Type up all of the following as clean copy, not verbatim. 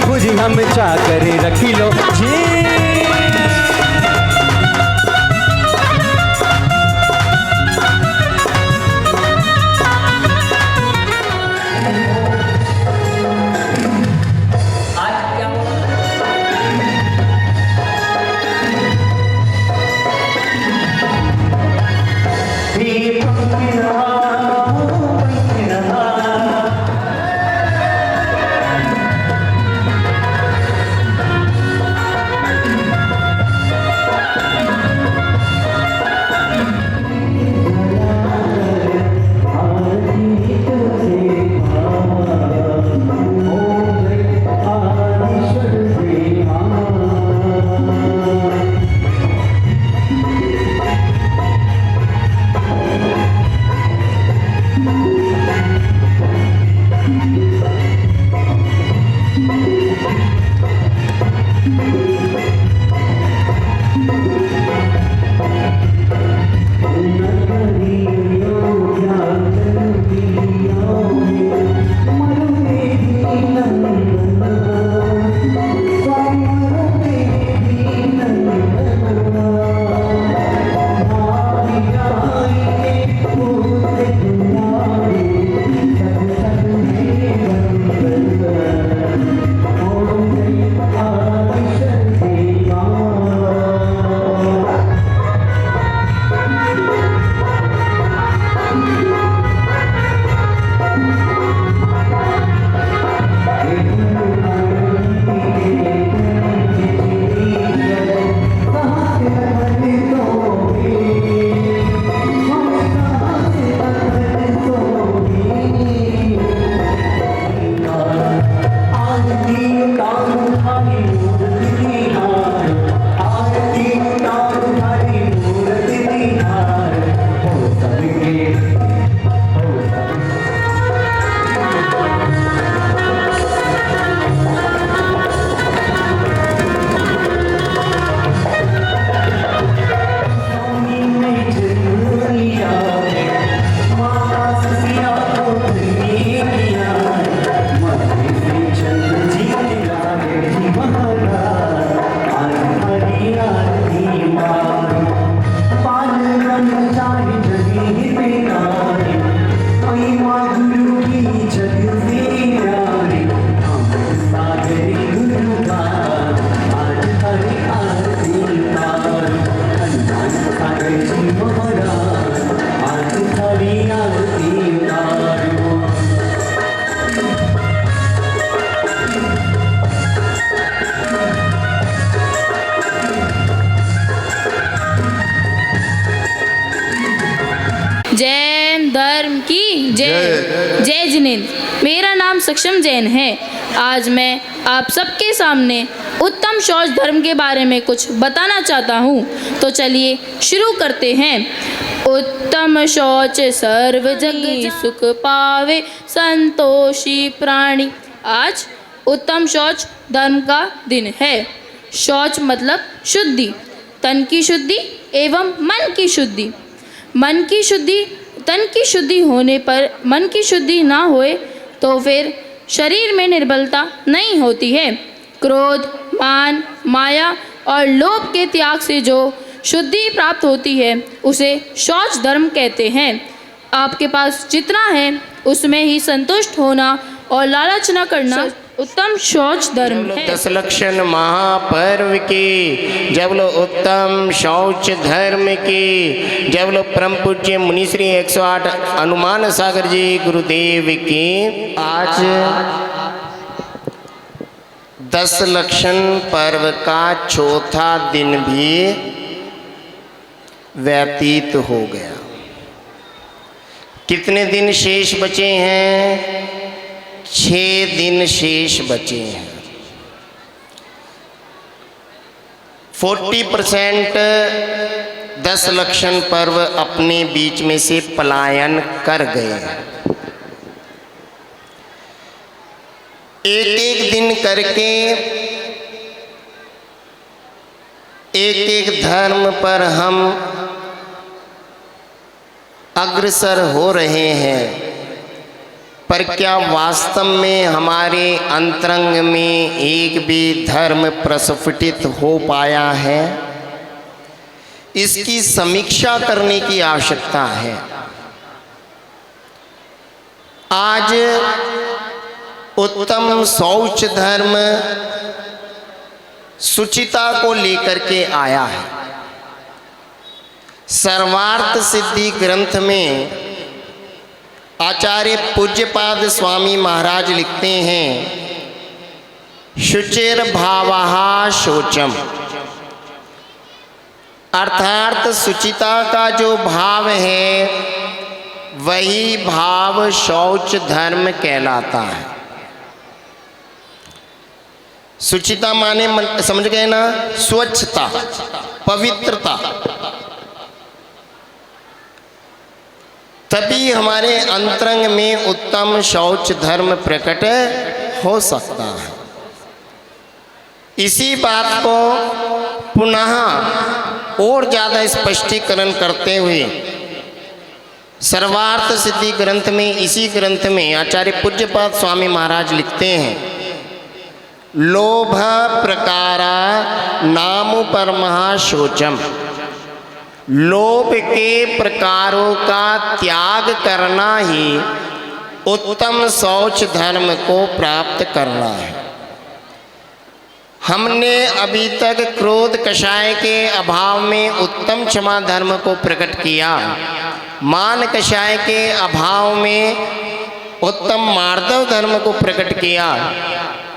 बुरी हम चाकर रखी लो जी। जैन धर्म की जय। जय जिनेंद्र। मेरा नाम सक्षम जैन है। आज मैं आप सबके सामने उत्तम शौच धर्म के बारे में कुछ बताना चाहता हूँ। तो चलिए शुरू करते हैं। उत्तम शौच सर्व जग सुख पावे संतोषी प्राणी। आज उत्तम शौच धर्म का दिन है। शौच मतलब शुद्धि, तन की शुद्धि एवं मन की शुद्धि। तन की शुद्धि होने पर मन की शुद्धि ना होए तो फिर शरीर में निर्बलता नहीं होती है। क्रोध, मान, माया और लोभ के त्याग से जो शुद्धि प्राप्त होती है उसे शौच धर्म कहते हैं। आपके पास जितना है उसमें ही संतुष्ट होना और लालच न करना उत्तम शौच धर्म है। 10 लक्षण महापर्व की जब लो उत्तम शौच धर्म की जब लो परम पूज्य मुनि श्री 108 हनुमान सागर जी गुरुदेव की। आज 10 लक्षण पर्व का चौथा दिन भी व्यतीत हो गया। कितने दिन शेष बचे हैं? 6 दिन शेष बचे हैं। 40% 10 लक्षण पर्व अपने बीच में से पलायन कर गए। एक एक दिन करके एक एक धर्म पर हम अग्रसर हो रहे हैं। पर क्या वास्तव में हमारे अंतरंग में एक भी धर्म प्रस्फुटित हो पाया है? इसकी समीक्षा करने की आवश्यकता है। आज उत्तम शौच धर्म शुचिता को लेकर के आया है। सर्वार्थ सिद्धि ग्रंथ में आचार्य पूज्यपाद स्वामी महाराज लिखते हैं, शुचिर भावः शोचम, अर्थात शुचिता का जो भाव है वही भाव शौच धर्म कहलाता है। शुचिता माने समझ गए ना, स्वच्छता, पवित्रता। तभी हमारे अंतरंग में उत्तम शौच धर्म प्रकट हो सकता है। इसी बात को पुनः और ज़्यादा स्पष्टीकरण करते हुए सर्वार्थ सिद्धि ग्रंथ में, इसी ग्रंथ में आचार्य पूज्यपाद स्वामी महाराज लिखते हैं, लोभ प्रकारा नाम परमः शोचम, लोभ के प्रकारों का त्याग करना ही उत्तम शौच धर्म को प्राप्त करना है। हमने अभी तक क्रोध कषाय के अभाव में उत्तम क्षमा धर्म को प्रकट किया, मान कषाय के अभाव में उत्तम मार्दव धर्म को प्रकट किया,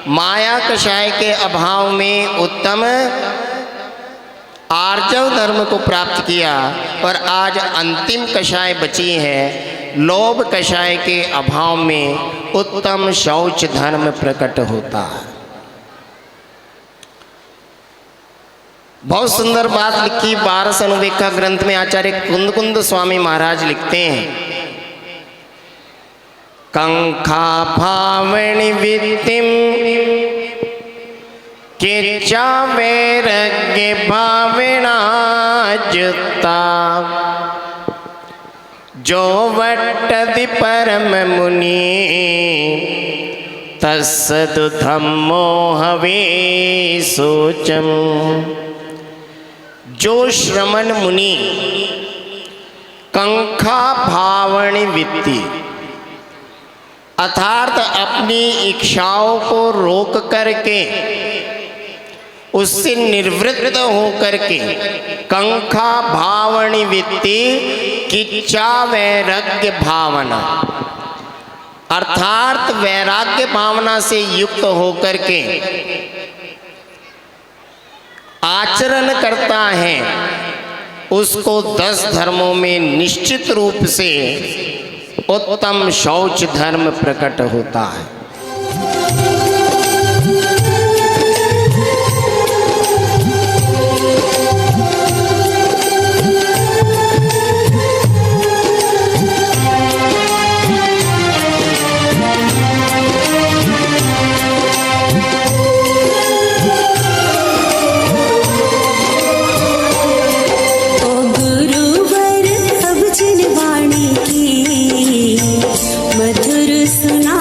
माया कषाय के अभाव में उत्तम आर्जव धर्म को प्राप्त किया, और आज अंतिम कषाय बची है, लोभ कषाय के अभाव में उत्तम शौच धर्म प्रकट होता है। बहुत सुंदर बात लिखी 12 अनुवेक्षा ग्रंथ में आचार्य कुंद स्वामी महाराज लिखते हैं, कंखा भावनि वित्तिम किच्चा वैराग्य भावना जुता, जो वट्टति परम मुनि तस्सदु धम्मो हवे सोचम। जो श्रमण मुनि कंखा भावनि वित्ति, अर्थात अपनी इच्छाओं को रोक करके, उससे निवृत्त होकर के, कंखा भावनि वित्ति किच्चा वैराग्य भावना, अर्थात वैराग्य भावना से युक्त होकर के आचरण करता है, उसको 10 धर्मों में निश्चित रूप से उत्तम शौच धर्म प्रकट होता है। मधुर सुना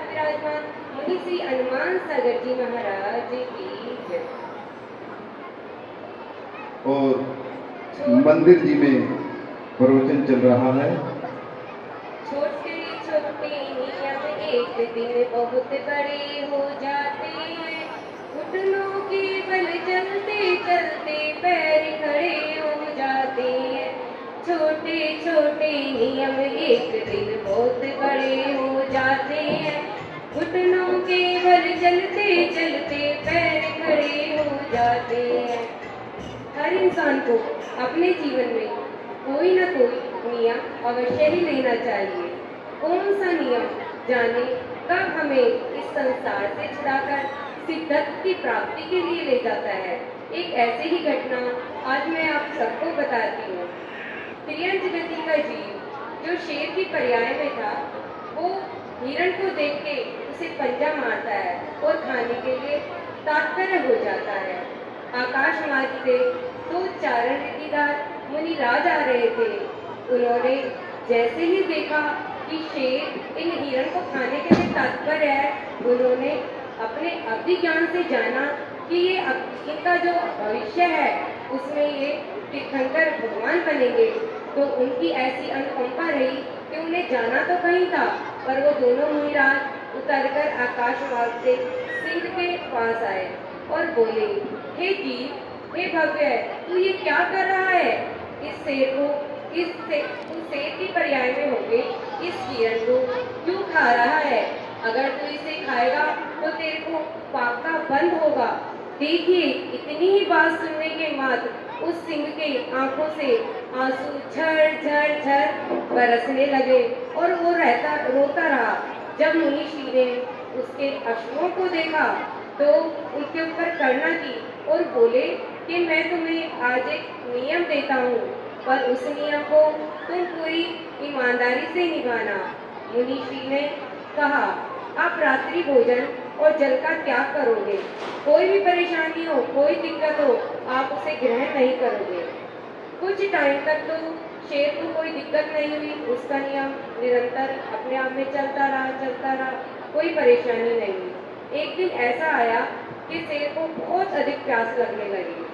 विराजमान मुनि श्री हनुमान सागर जी महाराज की जय। और मंदिर जी में प्रवचन चल रहा है। छोटे छोटे नियम एक दिन बहुत बड़े हो जाते हैं, घुटनों के बल चलते चलते पैर खड़े हो जाते हैं। छोटे छोटे नियम एक दिन बहुत बड़े हो जाते हैं, घुटनों के बल चलते चलते पैर खड़े हो जाते हैं। हर इंसान को अपने जीवन में कोई ना कोई नियम अवश्य ही लेना चाहिए। कौन सा नियम जाने कब हमें इस संसार से छुड़ाकर सिद्धत्व की प्राप्ति के लिए ले जाता है। एक ऐसी ही घटना आज मैं आप सबको बताती हूँ। त्रियंच गति का जीव जो शेर की पर्याय में था, वो हिरण को देख के उसे पंजा मारता है और खाने के लिए तात्पर्य हो जाता है। आकाश मार्ग से दो चारण रीतिदार मुनि राज आ रहे थे। उन्होंने जैसे ही देखा कि शेर इन हिरण को खाने के लिए तत्पर है, उन्होंने अपने अवधि ज्ञान से जाना कि ये इनका जो भविष्य है उसमें ये तीर्थंकर भगवान बनेंगे। तो उनकी ऐसी अनुकंपा रही कि उन्हें जाना तो कहीं था, पर वो दोनों मुनिराज उतरकर आकाश मार्ग से सिंह के पास आए और बोले, हे जीव, हे भव्य, तू ये क्या कर रहा है? इस शेर को तू शेर की पर्याय में होके इस हिरण को क्यों खा रहा है? अगर तू इसे खाएगा तो तेरे को पाप का बंध होगा। देखिए, इतनी ही बात सुनने के मात्र उस सिंह के आंखों से आंसू झर झर झर बरसने लगे और वो रोता रहा। जब मुनि श्री ने उसके अश्रुओं को देखा तो उनके ऊपर करुणा की और बोले कि मैं तुम्हें आज एक नियम देता हूँ, पर उस नियम को तुम पूरी ईमानदारी से निभाना। मुनि श्री ने कहा, आप रात्रि भोजन और जल का त्याग करोगे। कोई भी परेशानी हो, कोई दिक्कत हो, आप उसे ग्रहण नहीं करोगे। कुछ टाइम तक तो शेर को कोई दिक्कत नहीं हुई। उसका नियम निरंतर अपने आप में चलता रहा, कोई परेशानी नहीं हुई। एक दिन ऐसा आया कि शेर को बहुत अधिक प्यास लगने लगी।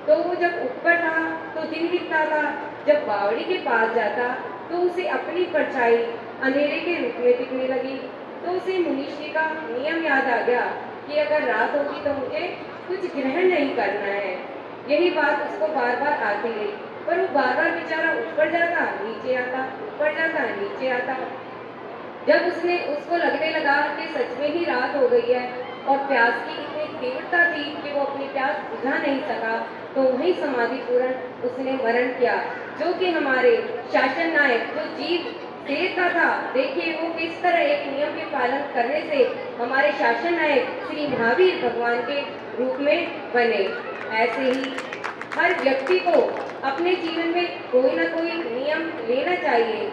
तो वो जब ऊपर था तो दिन दिखता था, जब बावड़ी के पास जाता तो उसे अपनी परछाई अंधेरे के रूप में दिखने लगी। तो उसे मुनिश्री का नियम याद आ गया कि अगर रात होगी तो मुझे कुछ ग्रहण नहीं करना है। यही बात उसको बार बार आती रही, पर वो बार बार बेचारा ऊपर जाता, नीचे आता, ऊपर जाता, नीचे आता। जब उसको लगने लगा कि सच में ही रात हो गई है और प्यास की इतनी तीव्रता थी कि वो अपनी प्यास बुझा नहीं सका, तो वहीं समाधि पूर्ण उसने मरण किया। जो कि हमारे शासन नायक जो जीव शेर का था, देखिए वो किस तरह एक नियम के पालन करने से हमारे शासन नायक श्री महावीर भगवान के रूप में बने। ऐसे ही हर व्यक्ति को अपने जीवन में कोई ना कोई नियम लेना चाहिए।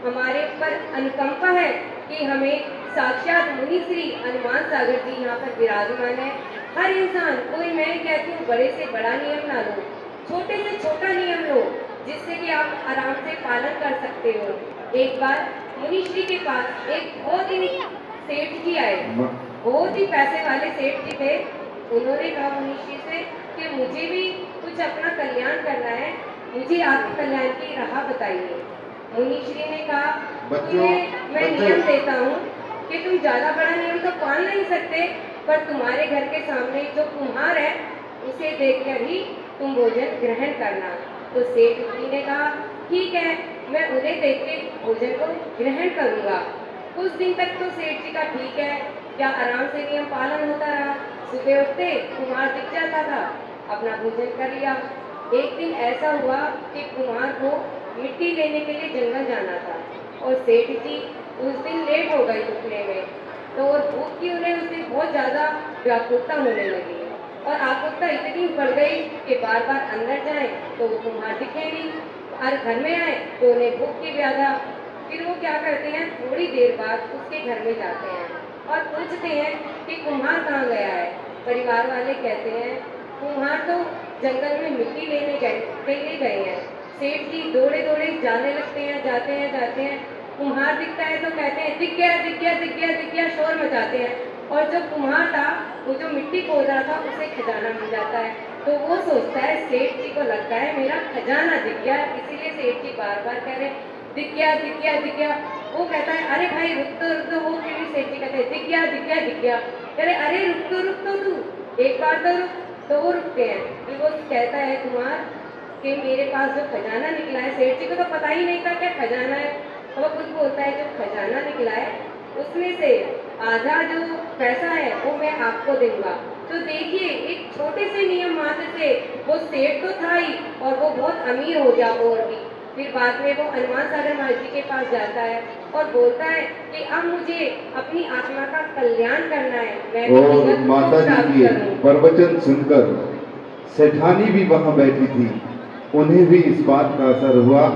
हमारे ऊपर अनुकंपा है कि हमें साक्षात मुनि श्री हनुमान सागर जी यहाँ पर विराजमान है। हर इंसान, कोई मैं कहती हूँ बड़े से बड़ा नियम ना लो, छोटे से छोटा नियम लो, जिससे कि आप आराम से पालन कर सकते हो। एक बार मुनि श्री के पास एक बहुत ही सेठ जी आए, बहुत ही पैसे वाले सेठ जी थे। उन्होंने कहा मुनि श्री से कि मुझे भी कुछ अपना कल्याण करना है, मुझे आत्म कल्याण की राह बताइए। मुनि श्री ने कहा, तुम्हें मैं नियम देता हूँ कि तुम ज्यादा बड़ा नियम तो पाल नहीं सकते, पर तुम्हारे घर के सामने जो कुम्हार है उसे देखकर ही तुम भोजन ग्रहण करना। तो सेठ जी ने कहा, ठीक है, मैं उन्हें देख के भोजन को ग्रहण करूँगा। कुछ दिन तक तो सेठ जी का ठीक है, क्या आराम से नियम पालन होता रहा। सुबह उठते कुम्हार दिख जाता था, अपना भोजन कर लिया। एक दिन ऐसा हुआ कि कुम्हार को मिट्टी लेने के लिए जंगल जाना था और सेठ जी उस दिन लेट हो गई उठने में। तो और भूख की उन्हें उस दिन बहुत ज़्यादा व्याकुलता होने लगी और आकुलता इतनी बढ़ गई कि बार बार अंदर जाएं तो वो कुम्हार दिखे नहीं, और घर में आए तो उन्हें भूख की व्याधा। फिर वो क्या करते हैं, थोड़ी देर बाद उसके घर में जाते हैं और पूछते हैं कि कुम्हार कहाँ गया है। परिवार वाले कहते हैं, कुम्हार तो जंगल में मिट्टी लेने गए हैं। सेठ जी दौड़े दौड़े जाने लगते हैं, जाते हैं। कुम्हार दिखता है तो कहते हैं दिख गया दिख गया दिख गया दिख गया, शोर मचाते हैं। और जो कुम्हार था वो जो मिट्टी खोद रहा था उसे खजाना मिल जाता है, तो वो सोचता है, सेठ जी को लगता है मेरा खजाना दिख गया, इसीलिए सेठ जी बार बार कह रहे दिख गया दिख गया दिख गया। वो कहता है अरे भाई रुक तो, वो फिर भी सेठ जी कहते हैं दिख गया दिख गया दिख गया। कह रहे अरे रुक तो तू एक बार तो रुक। तो वो रुकते हैं। फिर वो कहता है कुमार कि मेरे पास जो खजाना निकला है, सेठ जी को तो पता ही नहीं था क्या खजाना है। तो वो कुछ बोलता है जो खजाना निकला है उसमें से आधा जो पैसा है वो मैं आपको दूंगा। तो देखिए एक छोटे से नियम मात्र से वो सेठ तो था ही और वो बहुत अमीर हो गया और भी। फिर बाद में वो हनुमान सागर महाराज जी के पास जाता है और बोलता है कि अब मुझे अपनी आत्मा का कल्याण करना है, मैं भी और जगत को माता जी प्राप्त के करूं। प्रवचन सुनकर सेठानी भी वहां बैठी थी, उन्हें भी इस बात का असर हुआ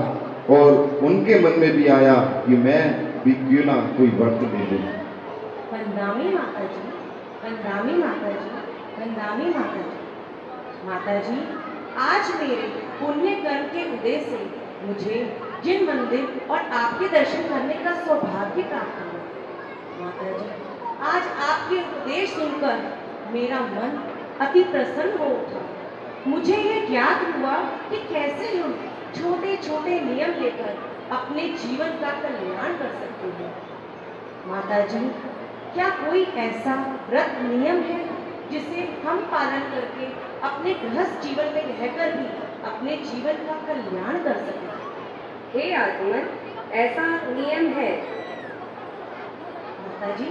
और उनके मन में भी आया कि मैं भी क्यों ना कोई व्रत ले लूं। वंदामी माता जी, वंदामी माता जी, वंदामी माता जी। माता जी, आज मेरे पुण्य कर्म के उदय से मुझे जिन मंदिर और आपके दर्शन करने का सौभाग्य प्राप्त हुआ। माता जी, आज आपके उपदेश सुनकर मेरा मन अति प्रसन्न हो उठा। मुझे ये ज्ञात हुआ कि कैसे हम छोटे छोटे नियम लेकर अपने जीवन का कल्याण कर सकते हैं। माता जी, क्या कोई ऐसा व्रत नियम है जिसे हम पालन करके अपने गृहस्थ जीवन में रहकर भी अपने जीवन का कल्याण कर सकें? हे आत्मन, ऐसा नियम है। माता जी,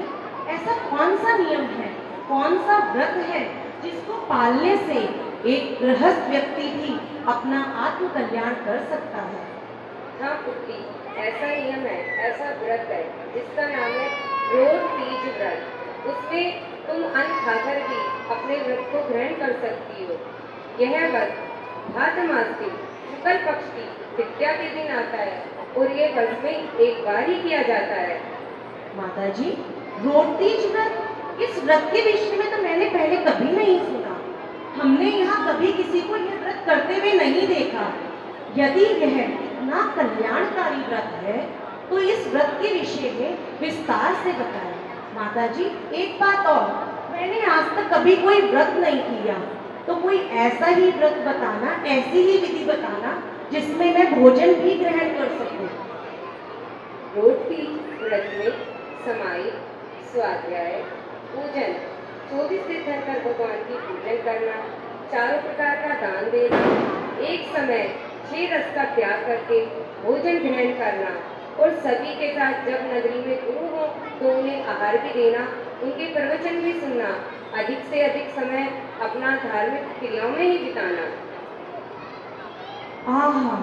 ऐसा कौन सा नियम है, कौन सा व्रत है जिसको पालने से एक गृहस्थ व्यक्ति भी अपना आत्म कल्याण कर सकता है? हाँ पुत्री, ऐसा नियम है, ऐसा व्रत है जिसका नाम है रोज तीज व्रत। उसमें तुम अन्न खाकर भी अपने व्रत को ग्रहण कर सकती हो। यह व्रत भाद्र मास के शुक्ल पक्ष की तृतीया के दिन आता है और ये वर्ष में एक बार ही किया जाता है। माता जी, रोटीज व्रत, इस व्रत के विषय में तो मैंने पहले कभी नहीं सुना। हमने यहाँ कभी किसी को यह व्रत करते हुए नहीं देखा। यदि यह इतना कल्याणकारी व्रत है तो इस व्रत के विषय में विस्तार से बताएं। माता जी, एक बात और, मैंने आज तक कभी कोई व्रत नहीं किया, तो कोई ऐसा ही व्रत बताना, ऐसी ही विधि बताना जिसमें मैं भोजन भी ग्रहण कर सकूं। रोटी व्रत में समाई, स्वाध्याय, पूजन, 24 दिन धरकर भगवान की पूजन करना, चारों प्रकार का दान देना, एक समय 6 रस का त्याग करके भोजन ग्रहण करना और सभी के साथ जब नगरी में गुरु हो तो उन्हें आहार भी देना, उनके प्रवचन भी सुनना, अधिक से अधिक समय अपना धार्मिक क्रियाओं में ही बिताना। आहा,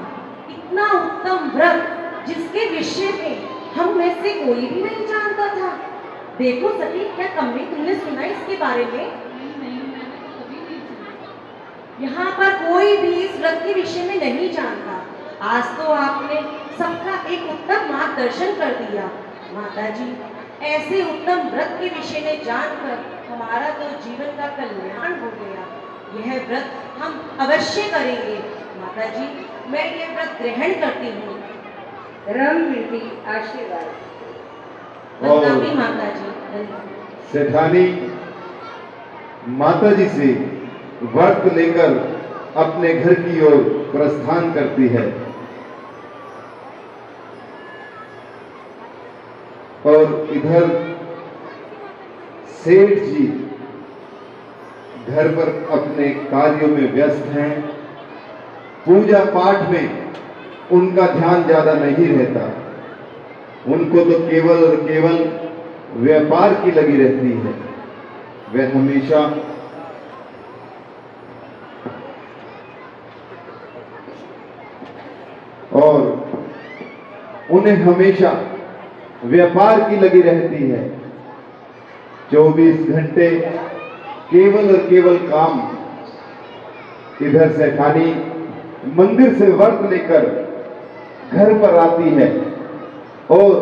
इतना उत्तम व्रत जिसके विषय में हम में से कोई भी नहीं जानता था। देखो सखी, क्या कमली तुमने सुना इसके बारे में? यहाँ पर कोई भी इस व्रत के विषय में नहीं जानता। आज तो आपने सबका एक उत्तम मार्गदर्शन कर दिया। माता जी, ऐसे उत्तम व्रत के विषय में जानकर हमारा तो जीवन का कल्याण हो गया। यह व्रत हम अवश्य करेंगे। माता जी, मैं यह व्रत ग्रहण करती हूँ। रम वृद्धि आशीर्वाद। वंदनामी माता जी, धन्यवाद। सेठानी माता जी से व्रत लेकर अपने घर की ओर प्रस्थान करती है और इधर सेठ जी घर पर अपने कार्यों में व्यस्त हैं। पूजा पाठ में उनका ध्यान ज्यादा नहीं रहता, उनको तो केवल और केवल व्यापार की लगी रहती है। वे हमेशा और उन्हें हमेशा व्यापार की लगी रहती है। 24 घंटे केवल और केवल काम। इधर सेठानी मंदिर से व्रत लेकर घर पर आती है और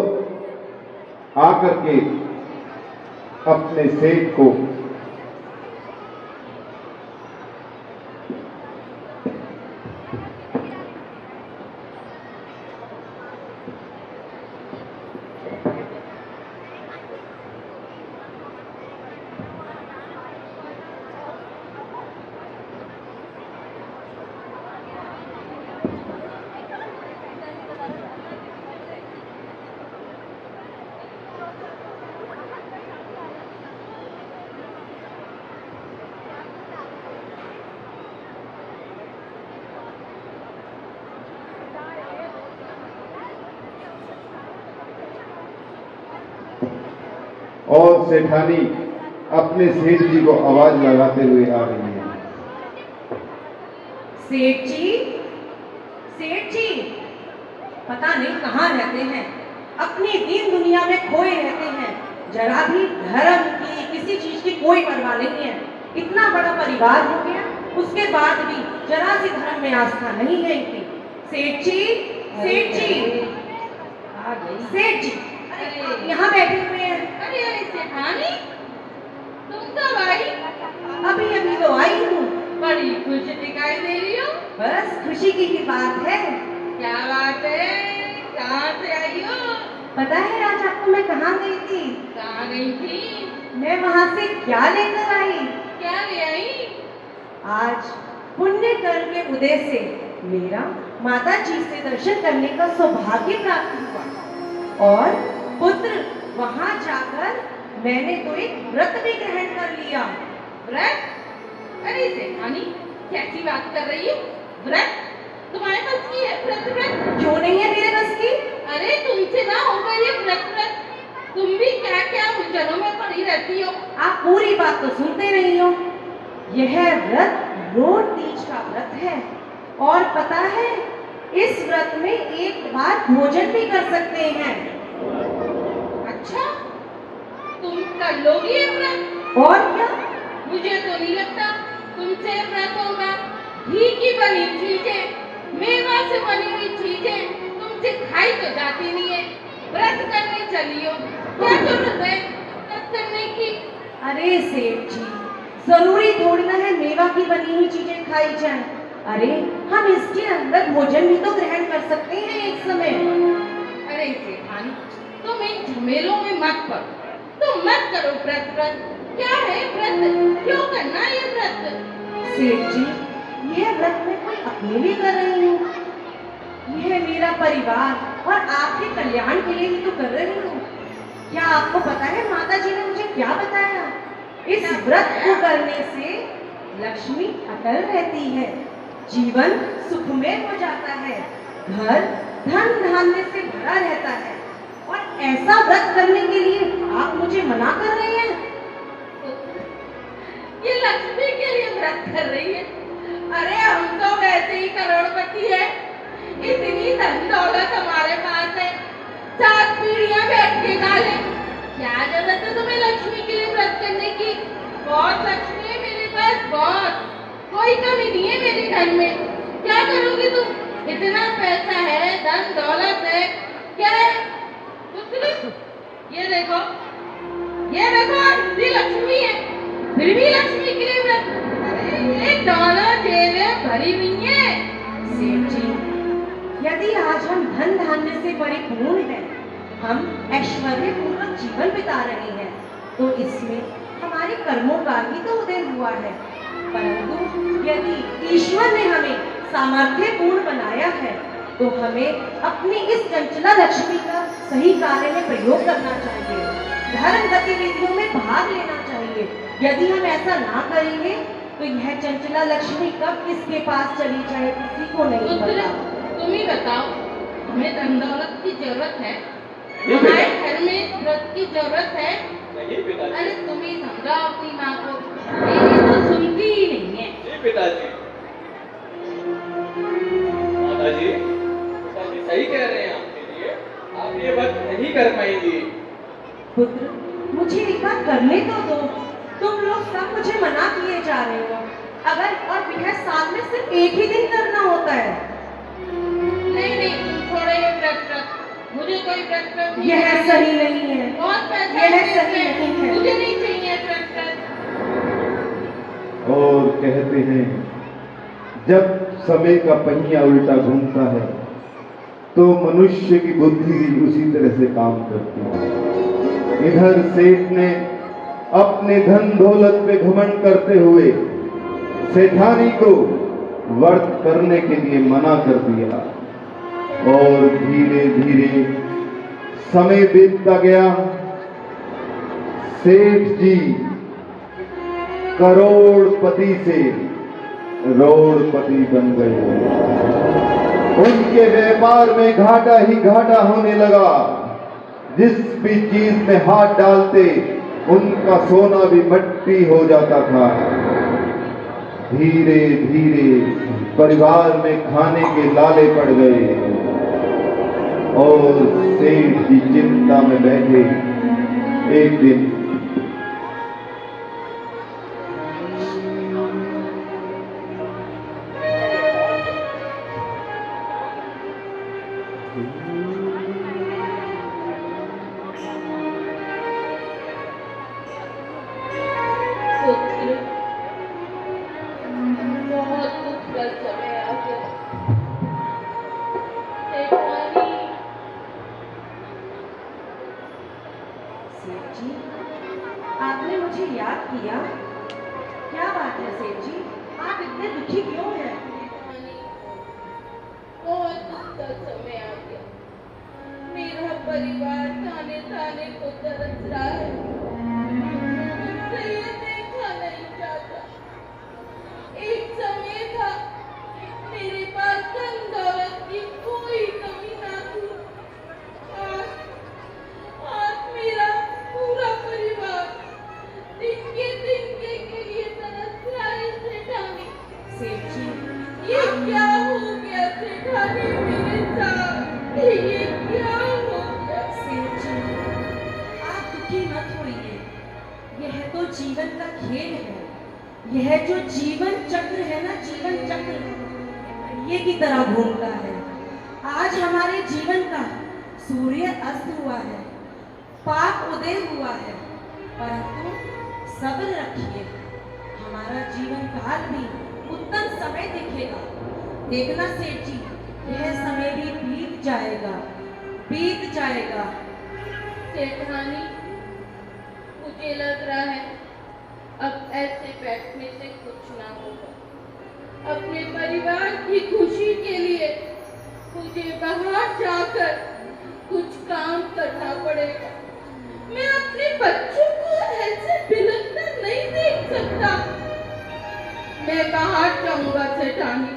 आकर के अपने सेठ को और सेठानी अपने सेठ जी को आवाज लगाते हुए आ रही है। सेठ जी, सेठ जी, पता नहीं कहाँ रहते हैं, अपनी दीन दुनिया में खोए रहते हैं। जरा भी धर्म की किसी चीज की कोई परवाह नहीं है। इतना बड़ा परिवार हो गया, उसके बाद भी जरा सी धर्म में आस्था नहीं है इनकी। सेठ जी, सेठ जी, सेठ जी, अरे यहाँ बैठे हुए हैं। अरे अरे सेठानी, तुम कब आई? अभी अभी तो आई हूँ। बड़ी खुश दिखाई दे रही हो। बस खुशी की ही बात है। क्या बात है? कहाँ से आई हो? पता है आज आपको मैं कहाँ गई थी? कहाँ गई थी? मैं वहाँ से क्या लेकर आई? क्या ले आई? आज पुण्य कर्म के उदय से मेरा माता जी से दर्शन करने का सौभाग्य प्राप्त हुआ और पुत्र वहाँ जाकर मैंने तो एक व्रत भी ग्रहण कर लिया। व्रत? अरे सेठानी, कैसी बात कर रही हो? व्रत? तुम्हारे पास की है व्रत? व्रत क्यों नहीं है मेरे बस की? अरे तुमसे ना होगा ये व्रत। व्रत तुम भी क्या क्या उलझनों में पड़ी रहती हो। आप पूरी बात तो सुनते नहीं हो। यह व्रत रोज तीज का व्रत है और पता है इस व्रत में एक बार भोजन भी कर सकते हैं। अच्छा, तुम कर लोगी ये व्रत? और क्या? मुझे तो नहीं लगता तुमसे व्रत होगा। घी की बनी चीजें, मेवा से बनी हुई चीजें तुमसे खाई तो जाती नहीं है। व्रत करने चली हो, क्या जरूरत है व्रत करने की? अरे सेठ जी, जरूरी थोड़ी ना है मेवा की बनी हुई चीजें खाई जाएं। अरे हम इसके अंदर भोजन भी तो ग्रहण कर सकते हैं एक समय। अरे सेठानी, तुम इन झमेलों में मत पड़ो, तुम मत करो व्रत। व्रत क्या है व्रत? क्यों करना ये व्रत? सेठ जी, यह व्रत मैं कोई अपने लिए कर रही हूँ। यह मेरा परिवार और आपके कल्याण के लिए ही तो कर रही हूँ। क्या आपको पता है माता जी ने मुझे क्या बताया? इस व्रत को करने से लक्ष्मी अटल रहती है, जीवन सुखमय हो जाता है, घर धन धान्य से भरा रहता है। और ऐसा व्रत करने के लिए आप मुझे मना कर रहे हैं? ये लक्ष्मी के लिए व्रत कर रही है? अरे हम तो वैसे ही करोड़पति है, इतनी धन दौलत हमारे पास है, 7 पीढ़ियां बैठ के खा ले। क्या जरूरत है तुम्हें लक्ष्मी के लिए व्रत करने की? बहुत लक्ष्मी है मेरे पास, बहुत, कोई कमी नहीं है मेरे घर में। क्या करोगी तुम? इतना पैसा है, धन दौलत है, क्या है? कुछ नहीं। ये देखो, ये देखो, ये लक्ष्मी है, फिर भी लक्ष्मी के लिए व्रत। अरे ये दोनों जेबें भरी हुई हैं। सेठ जी, यदि आज हम धन धान्य से परिपूर्ण हैं, हम ऐश्वर्य पूर्वक जीवन बिता रहे हैं, तो इसमें हमारे कर्मों का ही तो उदय हुआ है। परंतु यदि ईश्वर ने हमें सामर्थ्य पूर्ण बनाया है, तो हमें अपनी इस चंचला लक्ष्मी का सही कार्य में प्रयोग करना चाहिए, धर्म गतिविधियों में भाग लेना चाहिए। यदि हम ऐसा ना करेंगे तो यह चंचला लक्ष्मी कब किसके पास चली जाए किसी को नहीं पता। तुम ही बताओ, हमें धन दौलत की जरूरत है? हमारे घर में व्रत की जरूरत है? अरे तुम ही समझाओ अपनी माँ को, मेरी तो सुनती ही नहीं है। पिताजी, माताजी, पिताजी सही कह रहे हैं आपके लिए, आप ये व्रत नहीं कर पाएंगी। पुत्र, मुझे एक बार करने तो दो। तुम लोग सब मुझे मना किए जा रहे हो। अगर और यह साल में सिर्फ एक ही दिन करना होता है। नहीं नहीं, तुम छोड़ो ये व्रत। मुझे कोई व्रत नहीं। यह सही नहीं है। बहुत पैसा यह सही नहीं है। मुझे नहीं चाहिए व्रत। और कहते हैं जब समय का पहिया उल्टा घूमता है तो मनुष्य की बुद्धि भी उसी तरह से काम करती है। इधर सेठ ने अपने धन दौलत पे घमंड करते हुए सेठानी को व्रत करने के लिए मना कर दिया और धीरे धीरे समय बीतता गया। सेठ जी करोड़पति से रोड़पति बन गए। उनके व्यापार में घाटा ही घाटा होने लगा। जिस भी चीज में हाथ डालते उनका सोना भी मिट्टी हो जाता था। धीरे धीरे परिवार में खाने के लाले पड़ गए और सेठ जी चिंता में बैठे। एक दिन पुत्र, बहुत दुख का समय आ गया। सेठानी, सेठ जी, आपने मुझे याद किया? क्या बात है सेठ जी, आप इतने दुखी क्यों हैं? सेठानी, बहुत दुख का समय आ गया। मेरा परिवार ताने ताने को तरस रहा है। मुझसे ये देखा नहीं जाता। एक समय था मेरे पास धन दौलत की कोई कमी ना थी। आज मेरा पूरा परिवार तिनके के लिए तरस रहा है। सेठानी, सेठ जी, ये क्या हो गया सेठानी मेरे साथ? ये क्या हो गया? सेठ जी, आप दुखी मत होइए। यह तो जीवन का खेल है। यह जो जीवन चक्र है ना, जीवन चक्र ये की तरह घूमता है। आज हमारे जीवन का सूर्य अस्त हुआ है, पाप उदय हुआ है, परंतु सब्र रखिए, हमारा जीवन काल भी उत्तम समय दिखेगा। देखना सेठ जी, यह समय भी बीत जाएगा, बीत जाएगा। सेठानी, मुझे लग रहा है अब ऐसे बैठने से कुछ ना होगा। अपने परिवार की खुशी के लिए मुझे बाहर जाकर कुछ काम करना पड़ेगा। मैं अपने बच्चों को ऐसे बिलखता नहीं देख सकता। मैं बाहर जाऊंगा सेठानी,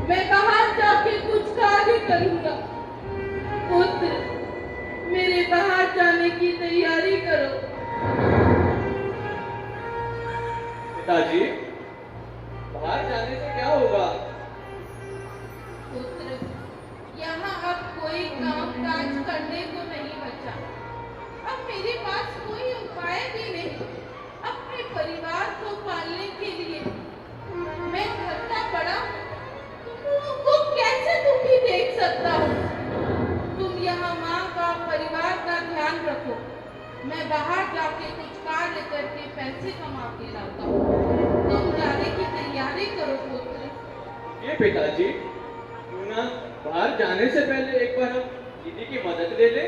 मैं बाहर जाके कुछ कार्य करूंगा। पुत्र, मेरे बाहर जाने की तैयारी करो। पिताजी, बाहर जाने से क्या होगा? पुत्र, यहाँ अब कोई काम काज करने को नहीं बचा। अब मेरे पास कोई उपाय भी नहीं अपने परिवार को पालने के लिए। मैं घर का बड़ा तुम लोगों को कैसे दुखी देख सकता हूँ? तुम यहाँ माँ का परिवार का ध्यान रखो। मैं बाहर जाके कुछ कार्य करके पैसे कमा के लाता हूँ। तुम जाने की तैयारी करो पुत्र। ये पिताजी, क्यों ना बाहर जाने से पहले एक बार हम दीदी की मदद ले लें?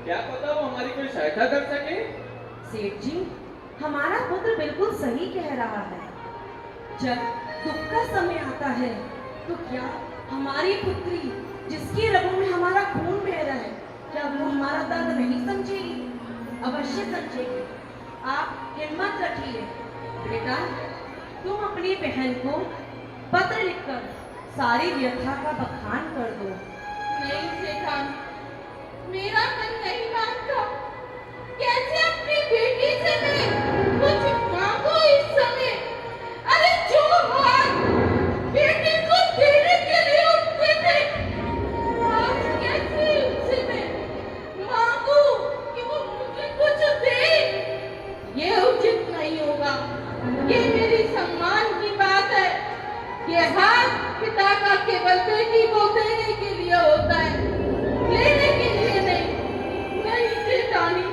क्या पता वो हमारी कोई सहायता कर सके। सेठ जी, हमारा पुत्र बिल्कुल सही कह रहा है। जब दुख का समय आता है तो क्या हमारी पुत्री, जिसकी रगों में हमारा खून बह रहा है, क्या वो हमारा दर्द नहीं समझेगी? अवश्य समझेगी। आप हिम्मत रखिए बेटा। तुम अपनी बहन को पत्र लिखकर सारी व्यथा का बखान कर दो। नहीं सेठानी, मेरा मन नहीं मानता। कैसे अपनी बेटी से मैं कुछ मांगू इस समय? अरे जो हाथ बेटी को देने के लिए उठते थे, आज कैसे उनसे मैं मांगू कि वो मुझे कुछ दे? ये उचित नहीं होगा। ये मेरी सम्मान की बात है। ये हाथ पिता का केवल बेटी को देने के लिए होता है, लेने के लिए नहीं। नहीं सेठानी,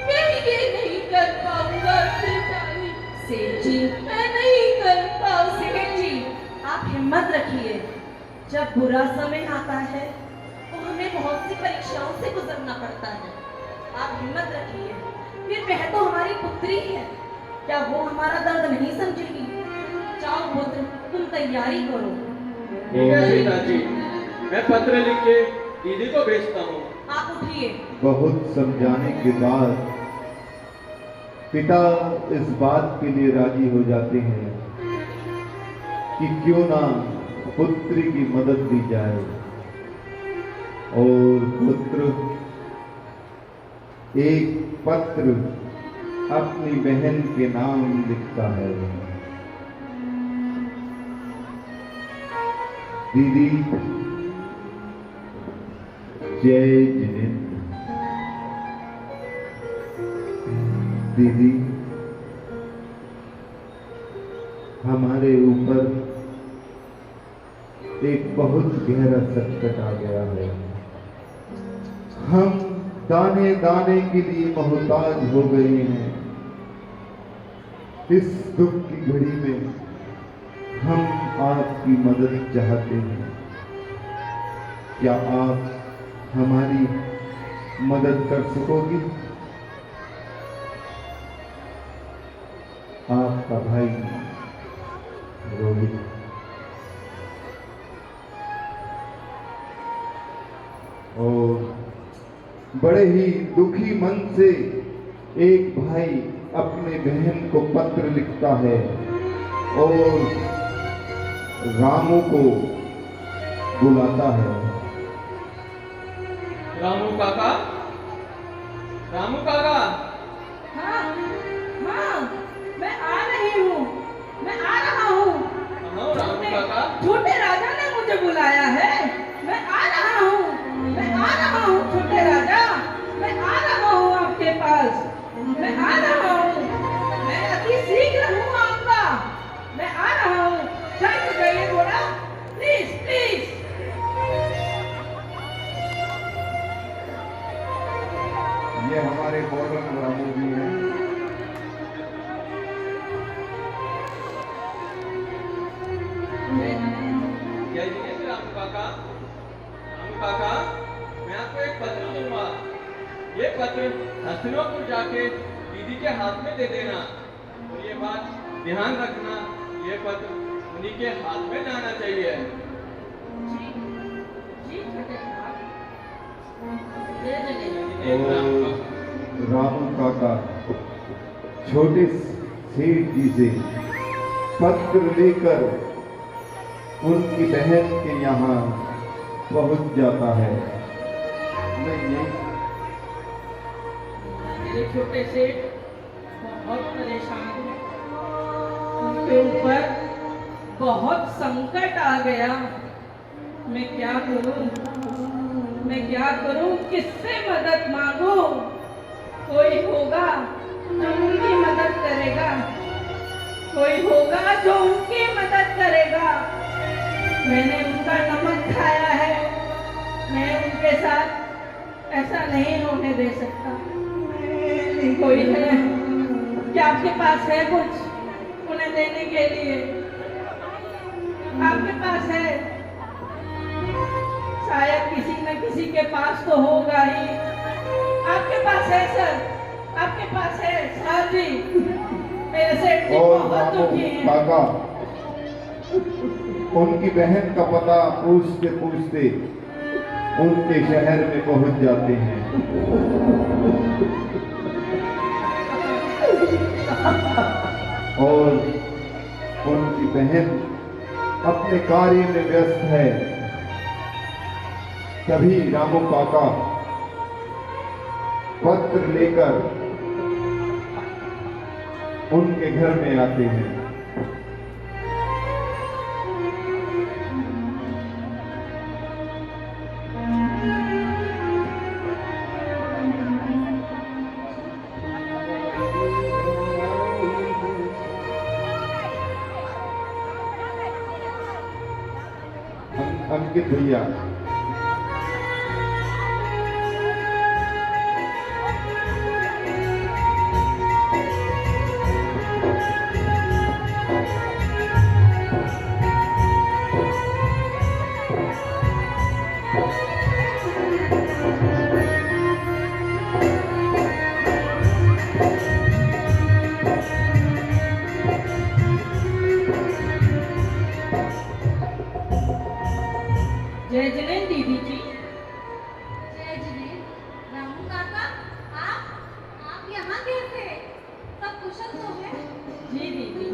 मैं ये नहीं कर पाऊंगा सेठानी। सेठ जी, मैं नहीं कर पाऊंगा। सेठ जी, आप हिम्मत रखिए। जब बुरा समय आता है तो हमें बहुत सी परीक्षाओं से गुजरना पड़ता है। आप हिम्मत रखिए। फिर वह तो हमारी पुत्री है, क्या वो हमारा दर्द नहीं समझेगी? जाओ पुत्र, तुम तैयारी करो। ठीक है पिताजी, मैं पत्र लिख के दीदी को भेजता हूँ। आप उठिए। बहुत समझाने के बाद पिता इस बात के लिए राजी हो जाते हैं कि क्यों ना पुत्री की मदद दी जाए। और पुत्र एक पत्र अपनी बहन के नाम लिखता है। दीदी जय जिनेंद्र। दीदी हमारे ऊपर एक बहुत गहरा संकट आ गया है। हम दाने दाने के लिए मोहताज हो गए हैं। इस दुख की घड़ी में हम आपकी मदद चाहते हैं। क्या आप हमारी मदद कर सकोगी? आपका भाई रोहित। और बड़े ही दुखी मन से एक भाई अपने बहन को पत्र लिखता है और रामू को बुलाता है। रामू काका, रामू काका। हाँ हाँ, मैं आ रही हूँ, मैं आ रहा हूँ। कहाँ हो रामू काका? छोटे राजा ने मुझे बुलाया है। मैं आ रहा हूँ, मैं आ रहा हूँ छोटे राजा, मैं आ रहा हूँ आपके पास, मैं आ रहा हूँ, मैं अति शीघ्र हूँ आपका, मैं आ रहा हूँ। शांत हो जाइए थोड़ा, प्लीज प्लीज। ये हमारे मॉडर्न रामू जी हैं। जय जिनेंद्र रामू काका। रामू काका, मैं आपको एक पत्र दूंगा। ये पत्र हस्तिनापुर जाके दीदी के हाथ में दे देना। और ये बात ध्यान रखना, ये पत्र उन्हीं के हाथ में जाना चाहिए। जी छोटे साहब। और रामू काका छोटे सेठ जी से पत्र लेकर उनकी बहन के यहाँ पहुंच जाता है। नहीं मेरे छोटे सेठ बहुत परेशान हैं। उनके ऊपर बहुत संकट आ गया। मैं क्या करूं? मैं क्या करूं? किससे मदद मांगूं? कोई होगा जो उनकी मदद करेगा, कोई होगा जो उनकी मदद करेगा। मैंने उनका नमक खाया है, मैं उनके साथ ऐसा नहीं होने दे सकता। कोई है क्या आपके पास है कुछ उन्हें देने के लिए? आपके पास है? शायद किसी न किसी के पास तो होगा ही। आपके पास है सर? आपके पास है सर जी? मेरे सेठ जी और बहुत रामू दुखी हैं। काका उनकी बहन का पता पूछते पूछते उनके शहर में पहुंच जाते हैं। और उनकी बहन अपने कार्य में व्यस्त है। तभी रामू काका पत्र लेकर उनके घर में आते हैं। अंकित भैया जय जिनेंद्र दीदी जी। जय जिनेंद्र। रामू काका, आप यहाँ कैसे? सब कुशल तो है? जी दीदी।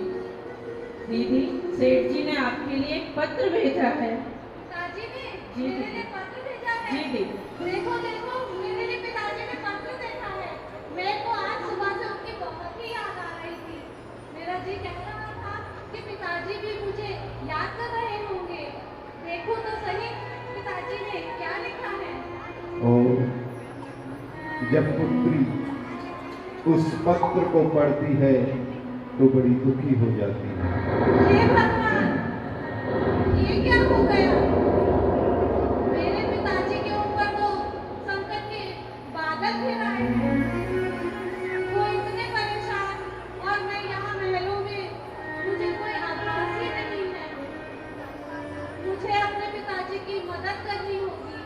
दीदी सेठ जी ने आपके लिए एक पत्र भेजा है। पिताजी ने जी मेरे लिए पत्र भेजा है। जी दीदी। देखो देखो, मेरे लिए पिताजी ने पत्र देखा है। मेरे को आज सुबह से उनकी बहुत जब पुत्री उस पत्र को पढ़ती है तो बड़ी दुखी हो जाती है। हे भगवान, ये क्या हो गया? मेरे पिताजी के ऊपर तो संकट के बादल घिर आए हैं। वो इतने परेशान और मैं यहाँ महलों में, मुझे कोई आभास ही नहीं है। मुझे अपने पिताजी की मदद करनी होगी,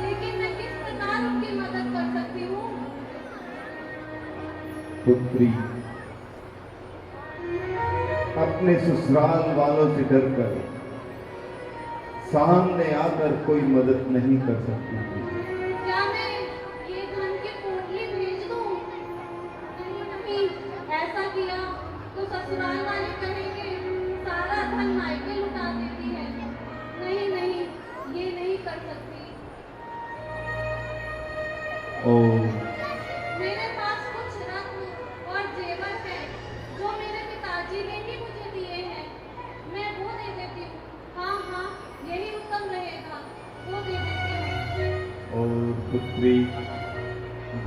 लेकिन मैं किस प्रकार उनकी मदद कर सकती हूँ? पुत्री अपने ससुराल वालों से डरकर सामने आकर कोई मदद नहीं कर सकती थी। क्या मैं ये धन की पोटली भेज दूं? नहीं नहीं, ऐसा किया तो ससुराल वाले कहेंगे सारा धन मायके लुटा देती है। नहीं नहीं, ये नहीं कर सकती। और मेरे पास कुछ रत्न और जेवर है जो मेरे पिताजी ने ही मुझे दिए हैं। मैं वो दे देती हूँ। हाँ हाँ, यही उत्तम रहेगा, वो दे देती हूँ। और पुत्री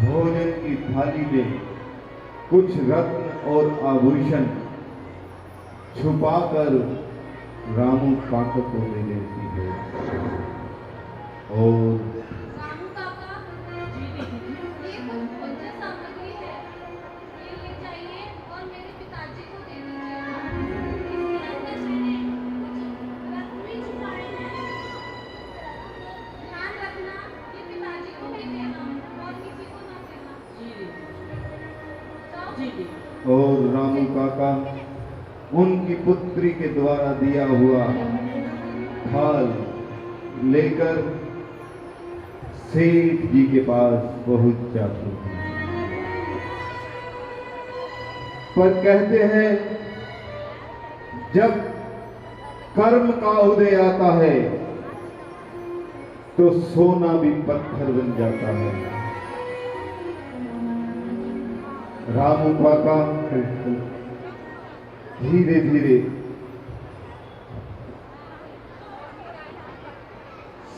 भोजन की थाली में कुछ रत्न और आभूषण छुपाकर रामू काका को दे देती है। और रामू काका, ये कुछ भोज्य सामग्री है, ये ले जाइए और मेरे पिताजी को दे दीजिएगा। इस रत्न से कुछ रत्न भी छुपाए हैं। ध्यान रखना कि पिताजी को भी देना और किसी को ना देना। जाओ। और रामू काका उनकी पुत्री के द्वारा दिया हुआ थाल लेकर सेठ जी के पास पहुंच जाते हैं। पर कहते हैं जब कर्म का उदय आता है तो सोना भी पत्थर बन जाता है। रामू काका धीरे धीरे